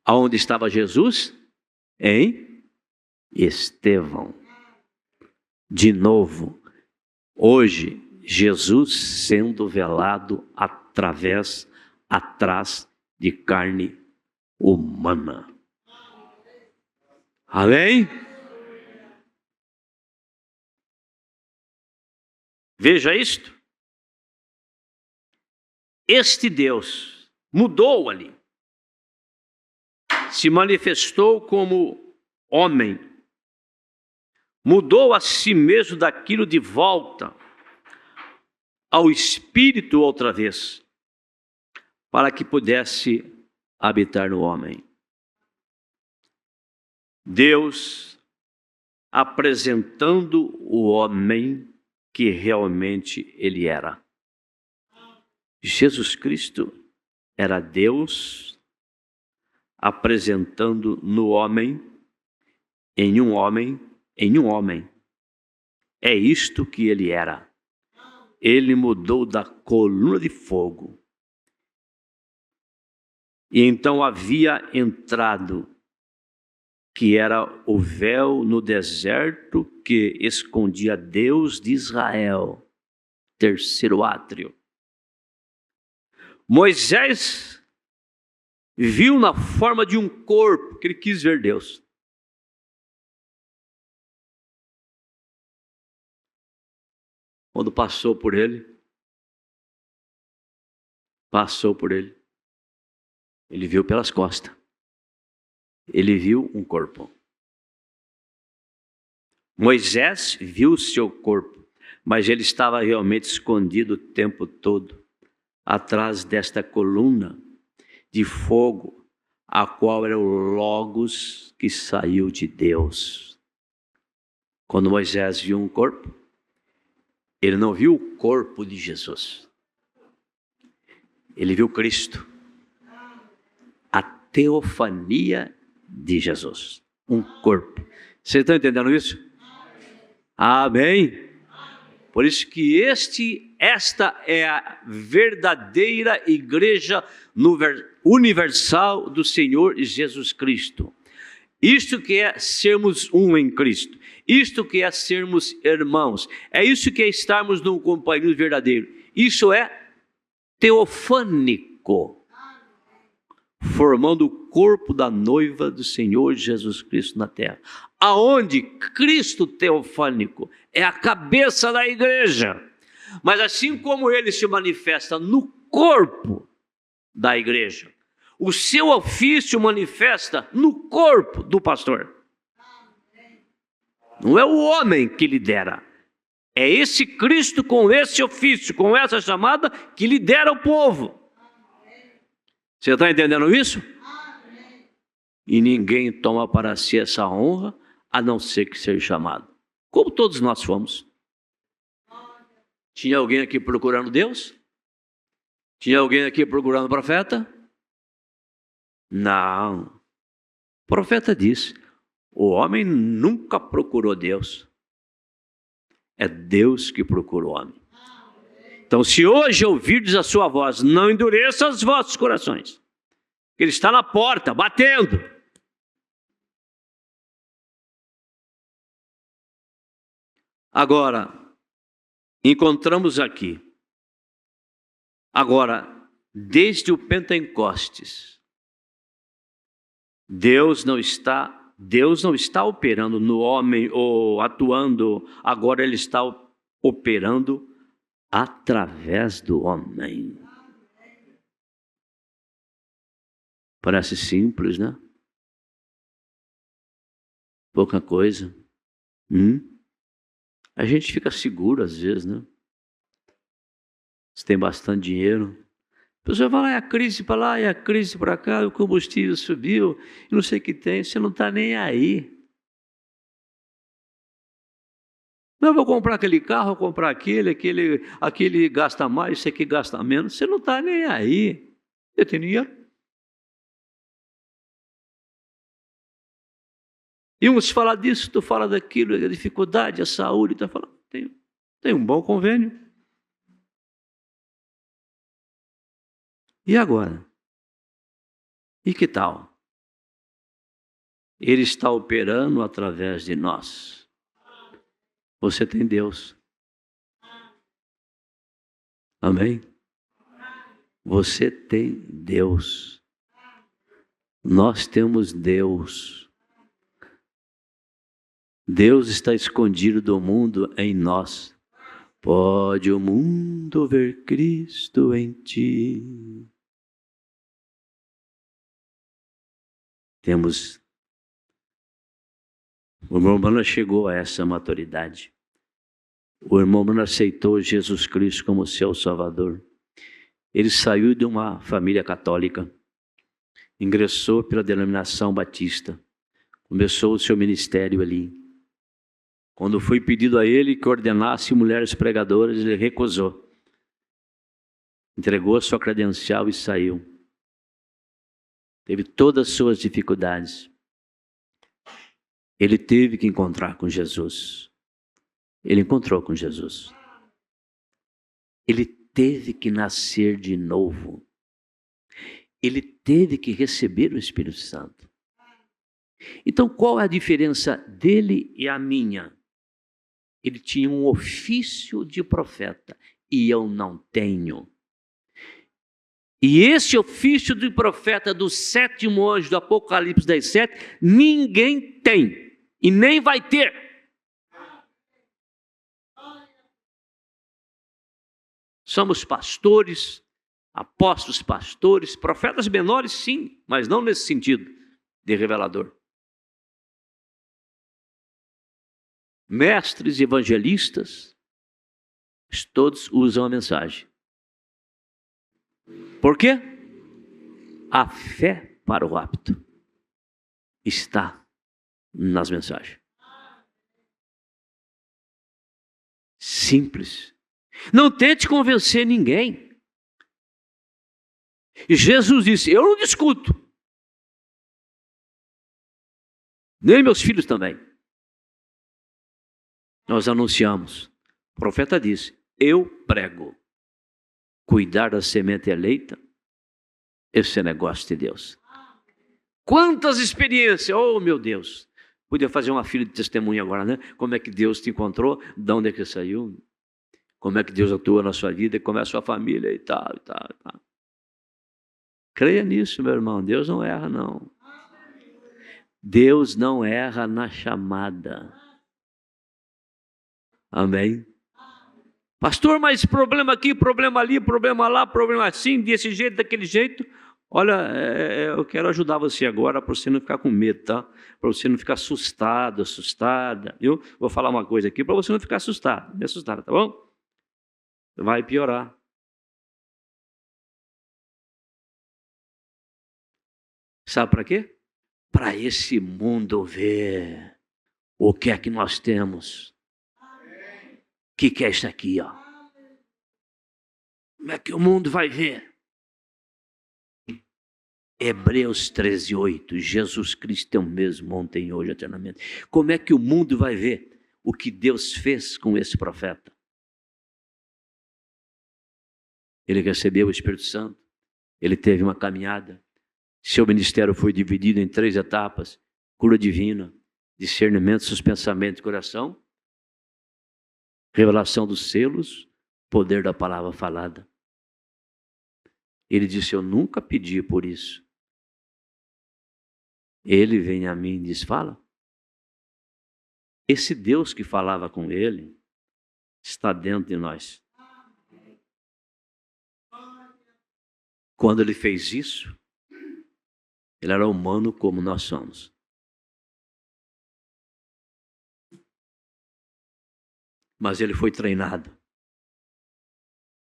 Aonde estava Jesus? Em Estevão. De novo, hoje, Jesus sendo velado atrás de carne humana. Amém? Veja isto. Este Deus mudou ali. Se manifestou como homem. Mudou a si mesmo daquilo de volta ao Espírito outra vez, para que pudesse habitar no homem. Deus apresentando o homem que realmente ele era. Jesus Cristo era Deus apresentando no homem, em um homem. É isto que ele era. Ele mudou da coluna de fogo. E então havia entrado, que era o véu no deserto que escondia Deus de Israel, terceiro átrio. Moisés viu na forma de um corpo, que ele quis ver Deus. Quando passou por ele, ele viu pelas costas. Ele viu um corpo. Moisés viu o seu corpo, mas ele estava realmente escondido o tempo todo, atrás desta coluna de fogo, a qual era o Logos que saiu de Deus. Quando Moisés viu um corpo, ele não viu o corpo de Jesus. Ele viu Cristo. A teofania de Jesus. Um corpo. Vocês estão entendendo isso? Amém? Por isso que esta é a verdadeira igreja universal do Senhor Jesus Cristo. Isto que é sermos um em Cristo. Isto que é sermos irmãos. É isso que é estarmos num companheiro verdadeiro. Isso é teofânico. Formando o corpo da noiva do Senhor Jesus Cristo na terra. Aonde Cristo teofânico é a cabeça da igreja. Mas assim como ele se manifesta no corpo da igreja, o seu ofício manifesta no corpo do pastor. Não é o homem que lidera. É esse Cristo com esse ofício, com essa chamada, que lidera o povo. Você está entendendo isso? E ninguém toma para si essa honra, a não ser que seja chamado. Como todos nós fomos. Tinha alguém aqui procurando Deus? Tinha alguém aqui procurando profeta? Não. O profeta disse: O homem nunca procurou Deus. É Deus que procura o homem. Então, se hoje ouvirdes a sua voz, não endureça os vossos corações. Ele está na porta, batendo. Agora, encontramos aqui. Agora, desde o Pentecostes, Deus não está operando no homem ou atuando, agora Ele está operando através do homem. Parece simples, né? Pouca coisa. A gente fica seguro às vezes, né? Você tem bastante dinheiro. A pessoa fala, é a crise para lá, é a crise para cá, o combustível subiu, e não sei o que tem, você não está nem aí. Não, vou comprar aquele carro, vou comprar aquele gasta mais, esse aqui gasta menos, você não está nem aí. Você tem dinheiro? E uns falam disso, tu fala daquilo, a dificuldade, a saúde, tu fala, tem um bom convênio. E agora? E que tal? Ele está operando através de nós. Você tem Deus. Amém? Você tem Deus. Nós temos Deus. Deus está escondido do mundo em nós. Pode o mundo ver Cristo em ti. O irmão Bruno chegou a essa maturidade. O irmão Bruno aceitou Jesus Cristo como seu Salvador. Ele saiu de uma família católica, ingressou pela denominação batista, começou o seu ministério ali. Quando foi pedido a ele que ordenasse mulheres pregadoras, ele recusou. Entregou a sua credencial e saiu. Teve todas as suas dificuldades. Ele teve que encontrar com Jesus. Ele encontrou com Jesus. Ele teve que nascer de novo. Ele teve que receber o Espírito Santo. Então, qual é a diferença dele e a minha? Ele tinha um ofício de profeta e eu não tenho. E esse ofício de profeta do sétimo anjo do Apocalipse 17, ninguém tem e nem vai ter. Somos pastores, apóstolos pastores, profetas menores sim, mas não nesse sentido de revelador. Mestres evangelistas, todos usam a mensagem. Por quê? A fé para o rapto está nas mensagens. Simples. Não tente convencer ninguém. Jesus disse, eu não discuto. Nem meus filhos também. Nós anunciamos. O profeta disse, eu prego. Cuidar da semente eleita, esse é negócio de Deus. Quantas experiências, oh meu Deus. Podia fazer uma fila de testemunho agora, né? Como é que Deus te encontrou, de onde é que saiu, como é que Deus atua na sua vida, como é a sua família e tal, e tal, e tal. Creia nisso, meu irmão, Deus não erra não. Deus não erra na chamada. Amém? Pastor, mas problema aqui, problema ali, problema lá, problema assim, desse jeito, daquele jeito. Olha, eu quero ajudar você agora para você não ficar com medo, tá? Para você não ficar assustado, assustada. Eu vou falar uma coisa aqui para você não ficar assustado, nem assustada, tá bom? Vai piorar. Sabe para quê? Para esse mundo ver o que é que nós temos. O que é isso aqui, ó? Como é que o mundo vai ver? Hebreus 13:8, Jesus Cristo é o mesmo ontem, hoje, eternamente. Como é que o mundo vai ver o que Deus fez com esse profeta? Ele recebeu o Espírito Santo, ele teve uma caminhada, seu ministério foi dividido em 3 etapas: cura divina, discernimento dos pensamentos e coração, revelação dos selos, poder da palavra falada. Ele disse: eu nunca pedi por isso. Ele vem a mim e diz: fala. Esse Deus que falava com ele está dentro de nós. Quando ele fez isso, ele era humano como nós somos. Mas ele foi treinado.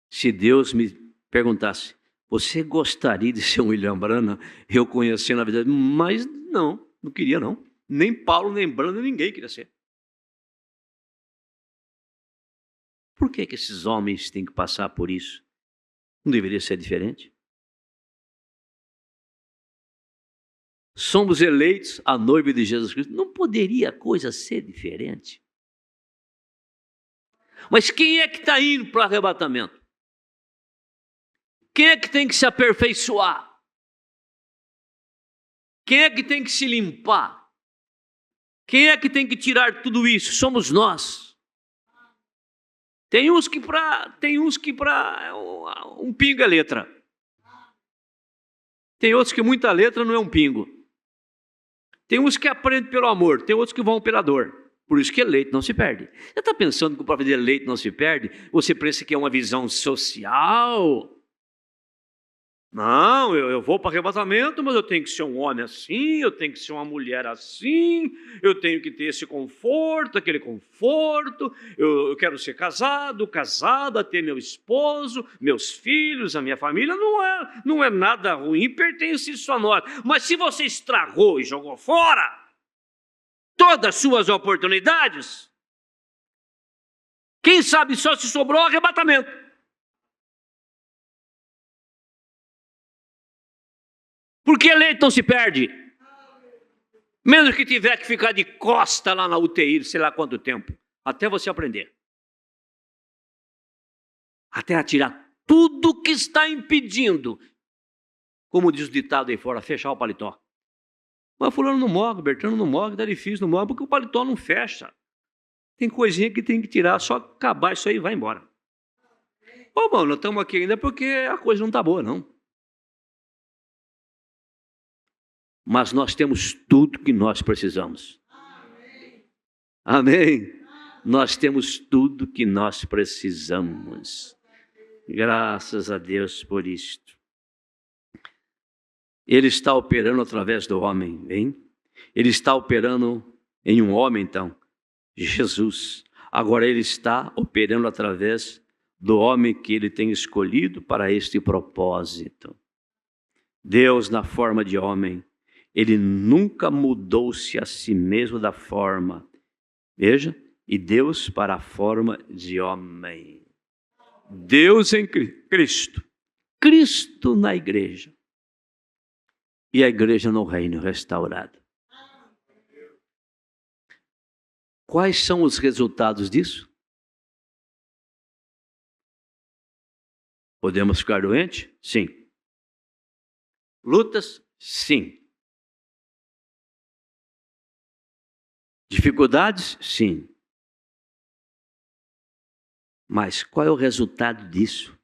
Se Deus me perguntasse: você gostaria de ser um William Branham? Eu conhecendo a vida, mas não queria não. Nem Paulo, nem Branham, ninguém queria ser. Por que esses homens têm que passar por isso? Não deveria ser diferente? Somos eleitos a noiva de Jesus Cristo. Não poderia a coisa ser diferente? Mas quem é que está indo para o arrebatamento? Quem é que tem que se aperfeiçoar? Quem é que tem que se limpar? Quem é que tem que tirar tudo isso? Somos nós. Tem uns que para um pingo é letra. Tem outros que muita letra não é um pingo. Tem uns que aprendem pelo amor, tem outros que vão pela dor. Por isso que eleito não se perde. Você está pensando que o profeta eleito não se perde? Você pensa que é uma visão social? Não, eu vou para o arrebatamento, mas eu tenho que ser um homem assim, eu tenho que ser uma mulher assim, eu tenho que ter esse conforto, aquele conforto, eu quero ser casada, ter meu esposo, meus filhos, a minha família. Não é nada ruim, pertence isso a nós. Mas se você estragou e jogou fora todas as suas oportunidades, quem sabe só se sobrou arrebatamento. Porque eleito não se perde. Menos que tiver que ficar de costa lá na UTI, sei lá quanto tempo, até você aprender. Até atirar tudo que está impedindo, como diz o ditado aí fora, fechar o paletó. Mas fulano não morre, Bertrano não morre, tá difícil, não morre, porque o paletó não fecha. Tem coisinha que tem que tirar, só acabar isso aí e vai embora. Ô, mano, nós estamos aqui ainda porque a coisa não está boa, não. Mas nós temos tudo que nós precisamos. Amém? Nós temos tudo que nós precisamos. Graças a Deus por isto. Ele está operando através do homem, hein? Ele está operando em um homem, então, Jesus. Agora ele está operando através do homem que ele tem escolhido para este propósito. Deus, na forma de homem, ele nunca mudou-se a si mesmo da forma. Veja, e Deus para a forma de homem. Deus em Cristo. Cristo na igreja. E a igreja no reino restaurado. Quais são os resultados disso? Podemos ficar doentes? Sim. Lutas? Sim. Dificuldades? Sim. Mas qual é o resultado disso?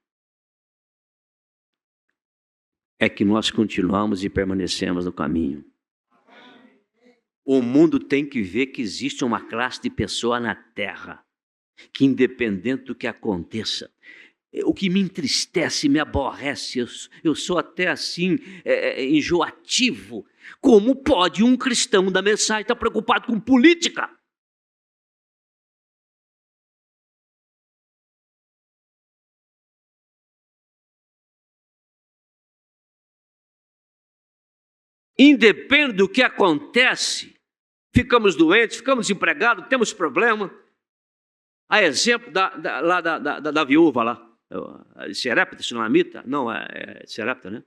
É que nós continuamos e permanecemos no caminho. O mundo tem que ver que existe uma classe de pessoa na terra, que independente do que aconteça, o que me entristece, me aborrece, eu sou até assim enjoativo. Como pode um cristão da mensagem estar preocupado com política? Independe do que acontece, ficamos doentes, ficamos desempregados, temos problema. A exemplo da viúva lá, Serepta, Sunamita, não, é Serepta, né?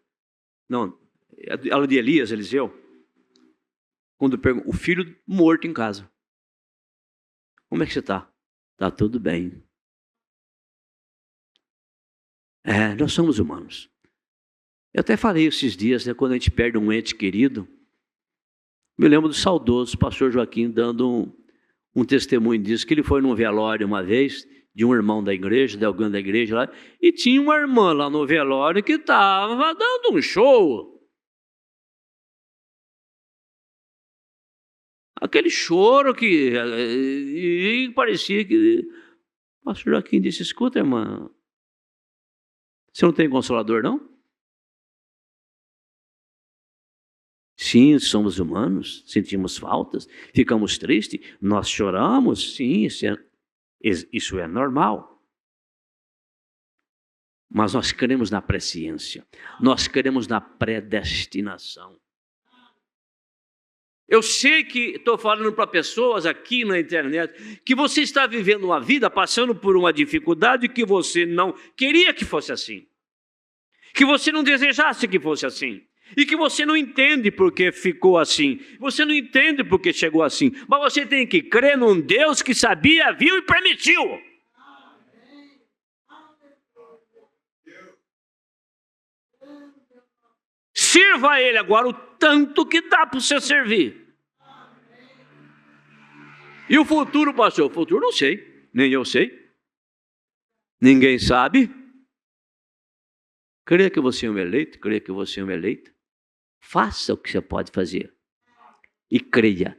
Não, ela de Elias, Eliseu, quando o filho morto em casa. Como é que você está? Está tudo bem. Nós somos humanos. Eu até falei esses dias, né, quando a gente perde um ente querido, me lembro do saudoso pastor Joaquim dando um testemunho disso, que ele foi num velório uma vez, de um irmão da igreja, de alguém da igreja lá, e tinha uma irmã lá no velório que estava dando um show. Aquele choro e parecia que... O pastor Joaquim disse, escuta, irmã, você não tem consolador, não? Sim, somos humanos, sentimos faltas, ficamos tristes, nós choramos, sim, isso é normal. Mas nós cremos na presciência, nós cremos na predestinação. Eu sei que estou falando para pessoas aqui na internet que você está vivendo uma vida passando por uma dificuldade que você não queria que fosse assim, que você não desejasse que fosse assim, e que você não entende porque ficou assim, você não entende porque chegou assim, mas você tem que crer num Deus que sabia, viu e permitiu. Sirva a Ele agora o tanto que dá para você servir. E o futuro, pastor? O futuro não sei, nem eu sei. Ninguém sabe. Creia que você é um eleito, creia que você é um eleito. Faça o que você pode fazer. E creia,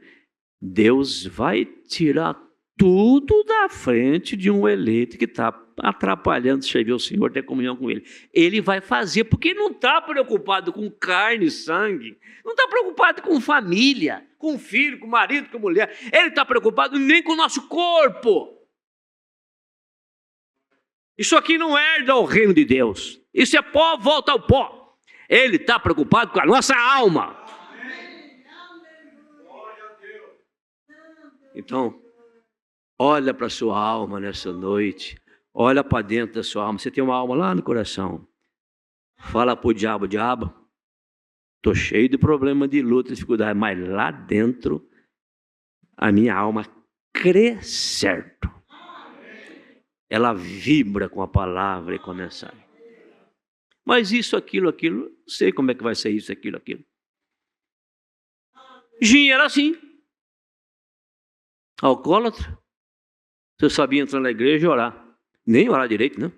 Deus vai tirar tudo da frente de um eleito que está atrapalhando servir o Senhor, ter comunhão com Ele. Ele vai fazer, porque Ele não está preocupado com carne e sangue, não está preocupado com família, com filho, com marido, com mulher. Ele está preocupado nem com o nosso corpo. Isso aqui não herda o reino de Deus. Isso é pó, volta ao pó. Ele está preocupado com a nossa alma. Então, olha para a sua alma nessa noite. Olha para dentro da sua alma. Você tem uma alma lá no coração. Fala para o diabo, diabo, estou cheio de problema, de luta, de dificuldade, mas lá dentro a minha alma crê certo. Ela vibra com a palavra e com a mensagem. Mas isso, aquilo, não sei como é que vai ser isso, aquilo. Jim era assim. Alcoólatra. Você sabia entrar na igreja e orar. Nem orar direito, né?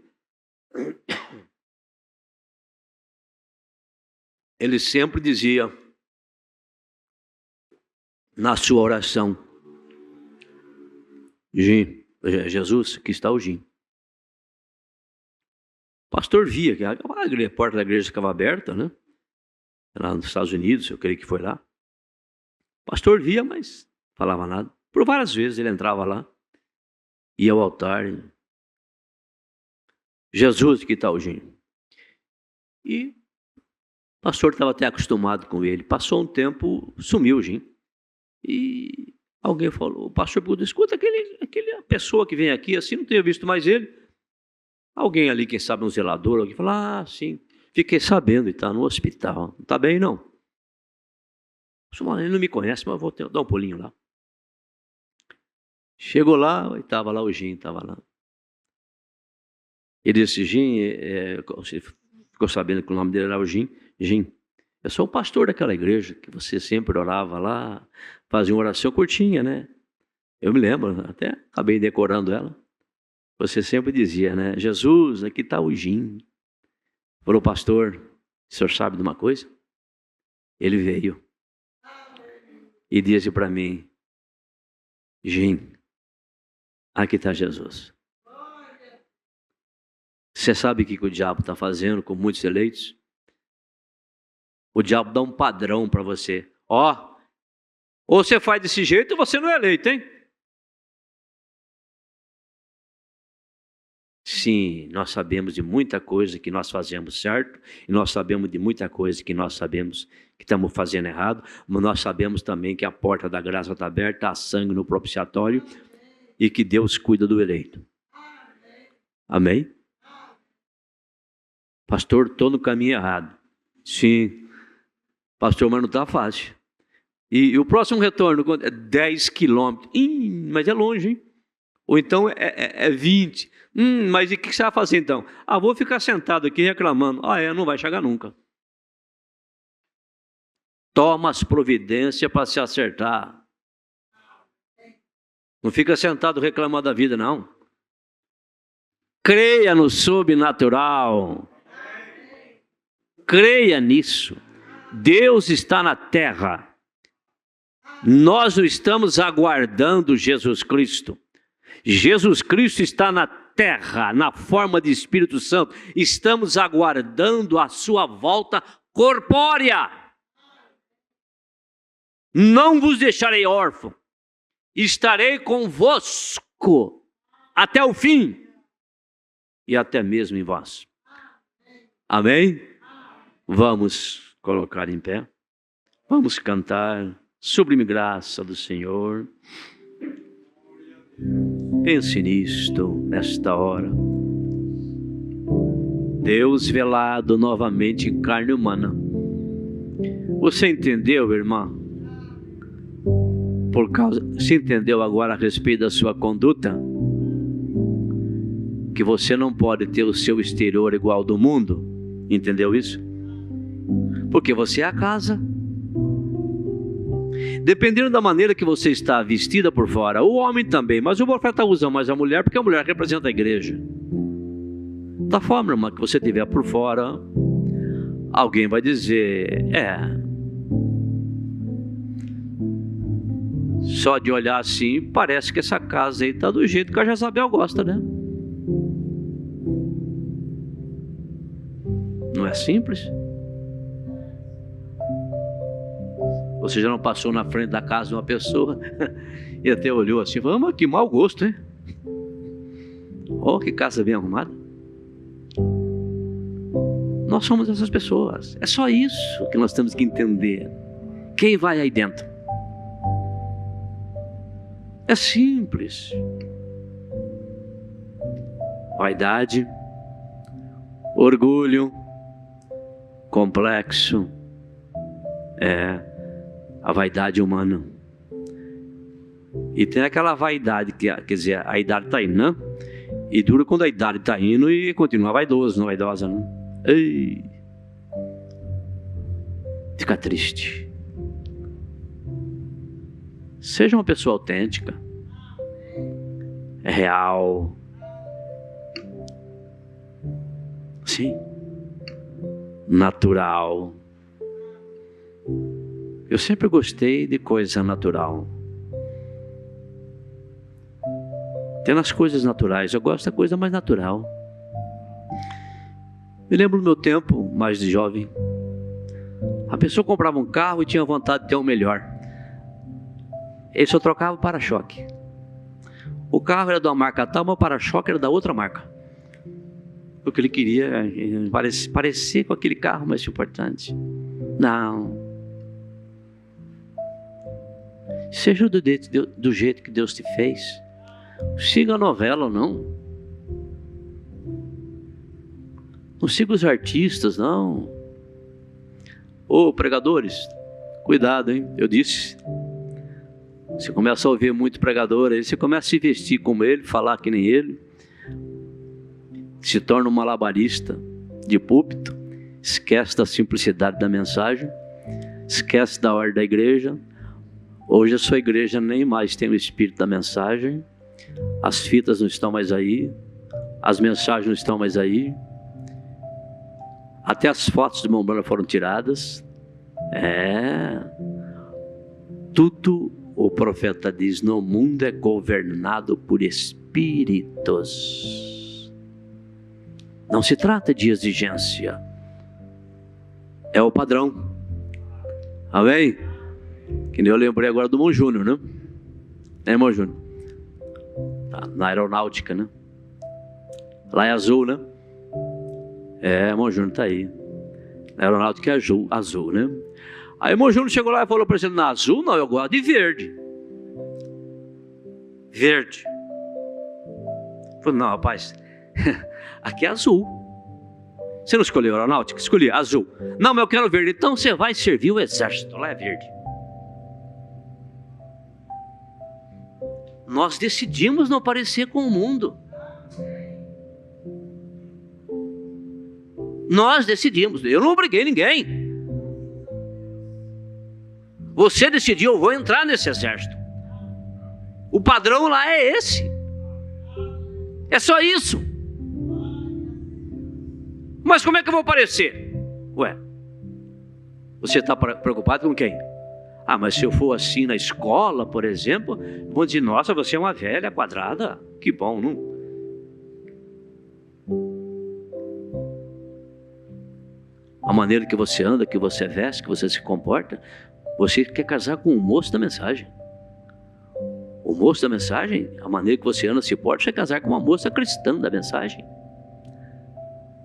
Ele sempre dizia na sua oração: Jim, Jesus, aqui está o Jim. O pastor via que a porta da igreja ficava aberta, né? Lá nos Estados Unidos, eu creio que foi lá. O pastor via, mas não falava nada. Por várias vezes ele entrava lá, ia ao altar. Jesus, que tal, Jim? E o pastor estava até acostumado com ele. Passou um tempo, sumiu o Jim. E alguém falou, o pastor perguntou, escuta, aquela pessoa que vem aqui, assim, não tenho visto mais ele. Alguém ali, quem sabe, um zelador, alguém falou, sim, fiquei sabendo, e está no hospital. Não está bem, não. Ele não me conhece, mas vou dar um pulinho lá. Chegou lá, e estava lá o Jim, estava lá. Ele disse, Jim, você ficou sabendo que o nome dele era o Jim. Jim, eu sou o pastor daquela igreja que você sempre orava lá, fazia uma oração curtinha, né? Eu me lembro, até acabei decorando ela. Você sempre dizia, né? Jesus, aqui está o Jim. Falou, pastor, o senhor sabe de uma coisa? Ele veio e disse para mim, Jim, aqui está Jesus. Você sabe o que o diabo está fazendo com muitos eleitos? O diabo dá um padrão para você. Ou você faz desse jeito ou você não é eleito, hein? Sim, nós sabemos de muita coisa que nós fazemos certo, e nós sabemos de muita coisa que nós sabemos que estamos fazendo errado, mas nós sabemos também que a porta da graça está aberta, há sangue no propiciatório, e que Deus cuida do eleito. Amém? Pastor, estou no caminho errado. Sim, Pastor, mas não está fácil. E o próximo retorno é 10 quilômetros. Mas é longe, hein? Ou então é 20. Mas e o que você vai fazer então? Vou ficar sentado aqui reclamando. Não vai chegar nunca. Toma as providências para se acertar. Não fica sentado reclamando da vida, não. Creia no sobrenatural. Creia nisso. Deus está na terra. Nós não estamos aguardando Jesus Cristo. Jesus Cristo está na terra, na forma de Espírito Santo. Estamos aguardando a sua volta corpórea. Não vos deixarei órfão. Estarei convosco até o fim. E até mesmo em vós. Amém? Vamos colocar em pé. Vamos cantar Sublime Graça do Senhor. Pense nisto, nesta hora. Deus velado novamente em carne humana. Você entendeu, irmã? Você entendeu agora a respeito da sua conduta? Que você não pode ter o seu exterior igual ao do mundo. Entendeu isso? Porque você é a casa. Dependendo da maneira que você está vestida por fora, o homem também, mas o profeta usa mais a mulher, porque a mulher representa a igreja. Da forma, irmã, que você estiver por fora, alguém vai dizer, só de olhar assim, parece que essa casa aí está do jeito que a Jezabel gosta, né? Não é simples? Você já não passou na frente da casa de uma pessoa e até olhou assim, falou, que mau gosto, hein? Que casa bem arrumada. Nós somos essas pessoas. É só isso que nós temos que entender. Quem vai aí dentro? É simples. Vaidade, orgulho, complexo, a vaidade humana. E tem aquela vaidade que, quer dizer, a idade está indo, né? E dura quando a idade está indo e continua vaidoso, não vaidosa, não. Ei, fica triste. Seja uma pessoa autêntica, real. Sim. Natural. Eu sempre gostei de coisa natural. Tem nas coisas naturais, eu gosto da coisa mais natural. Me lembro do meu tempo, mais de jovem. A pessoa comprava um carro e tinha vontade de ter um melhor. Ele só trocava o para-choque. O carro era de uma marca tal, mas o para-choque era da outra marca. Porque ele queria parecer com aquele carro mais importante. Não. Seja do jeito que Deus te fez. Siga a novela ou não. Não siga os artistas, não. Pregadores, cuidado, hein? Eu disse. Você começa a ouvir muito pregador, aí você começa a se vestir como ele, falar que nem ele. Se torna um malabarista de púlpito. Esquece da simplicidade da mensagem. Esquece da ordem da igreja. Hoje a sua igreja nem mais tem o espírito da mensagem. As fitas não estão mais aí. As mensagens não estão mais aí. Até as fotos de Mombala foram tiradas. Tudo o profeta diz, no mundo é governado por espíritos. Não se trata de exigência. É o padrão. Amém? Que nem eu lembrei agora do Mon Júnior, né? Irmão Júnior? Na aeronáutica, né? Lá é azul, né? Irmão Júnior tá aí. Na aeronáutica é azul, né? Aí o irmão Júnior chegou lá e falou para ele, na azul não, eu gosto de verde. Verde. Eu falei, não, rapaz, aqui é azul. Você não escolheu aeronáutica? Escolhi azul. Não, mas eu quero verde. Então você vai servir o exército. Lá é verde. Nós decidimos não parecer com o mundo. Nós decidimos. Eu não obriguei ninguém. Você decidiu, eu vou entrar nesse exército. O padrão lá é esse. É só isso. Mas como é que eu vou parecer? Ué, você está preocupado com quem? Ah, mas se eu for assim na escola, por exemplo, vão dizer, nossa, você é uma velha quadrada. Que bom, não? A maneira que você anda, que você veste, que você se comporta, você quer casar com o moço da mensagem. O moço da mensagem, a maneira que você anda, se porta, você quer casar com uma moça cristã da mensagem.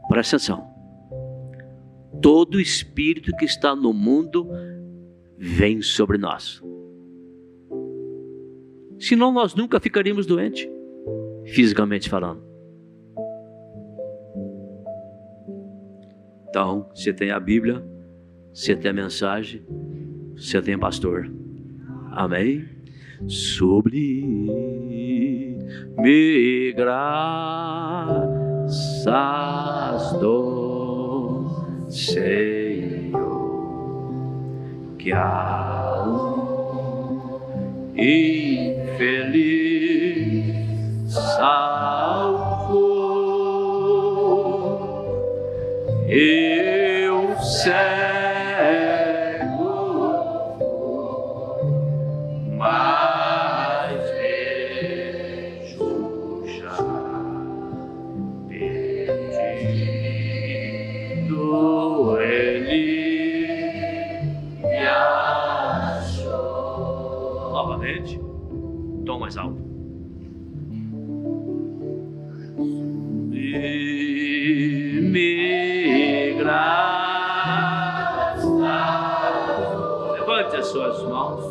Presta atenção. Todo espírito que está no mundo vem sobre nós. Senão nós nunca ficaríamos doentes, fisicamente falando. Então, você tem a Bíblia, você tem a mensagem, você tem pastor. Amém? Sublime graças do Senhor, que há um infeliz salvou. Eu cego, mas vejo já, perdido ele me achou. Novamente, tom mais alto. Levante as suas mãos,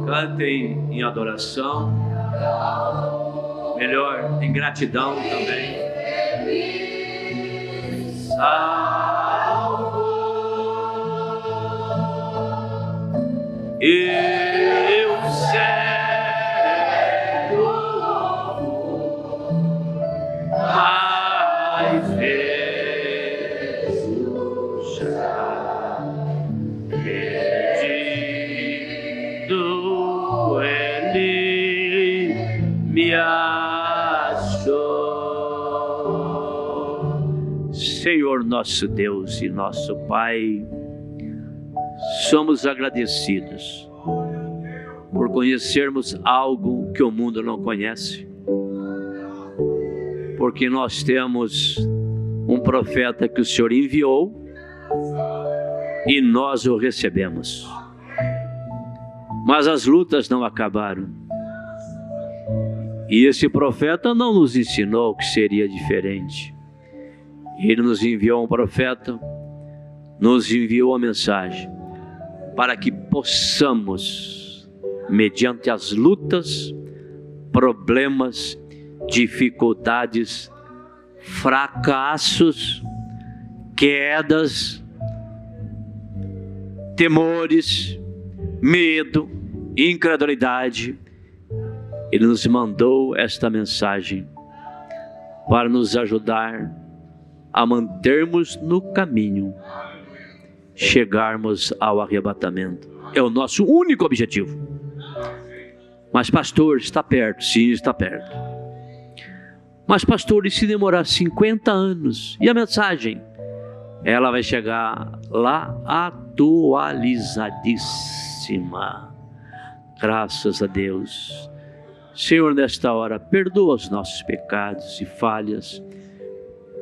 cantem em adoração, melhor, em gratidão também. Eu cego, mas vejo já, perdido ele me achou. Senhor nosso Deus e nosso Pai, somos agradecidos por conhecermos algo que o mundo não conhece, porque nós temos um profeta que o Senhor enviou e nós o recebemos. Mas as lutas não acabaram. E esse profeta não nos ensinou que seria diferente. Ele nos enviou um profeta, nos enviou a mensagem, para que possamos, mediante as lutas, problemas, dificuldades, fracassos, quedas, temores, medo, incredulidade, Ele nos mandou esta mensagem para nos ajudar a mantermos no caminho, chegarmos ao arrebatamento. É o nosso único objetivo. Mas pastor, está perto? Sim, está perto. Mas pastor, e se demorar 50 anos? E a mensagem? Ela vai chegar lá atualizadíssima. Graças a Deus. Senhor, nesta hora, perdoa os nossos pecados e falhas.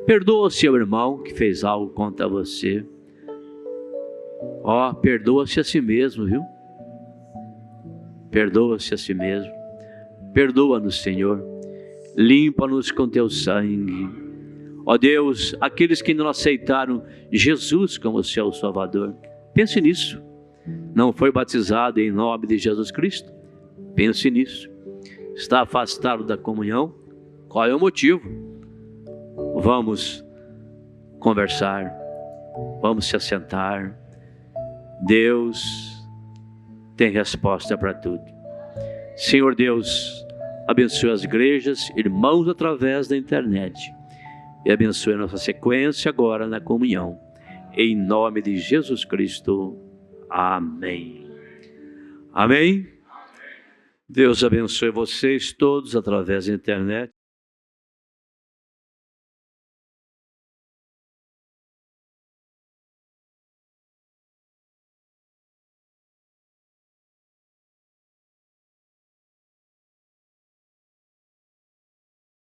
Perdoa o seu irmão que fez algo contra você. Ó, perdoa-se a si mesmo, viu? Perdoa-se a si mesmo. Perdoa-nos, Senhor. Limpa-nos com teu sangue. Ó Deus, aqueles que não aceitaram Jesus como seu Salvador, pense nisso. Não foi batizado em nome de Jesus Cristo? Pense nisso. Está afastado da comunhão? Qual é o motivo? Vamos conversar, vamos se assentar. Deus tem resposta para tudo. Senhor Deus, abençoe as igrejas, irmãos através da internet, e abençoe a nossa sequência agora na comunhão. Em nome de Jesus Cristo. Amém. Amém. Deus abençoe vocês todos através da internet.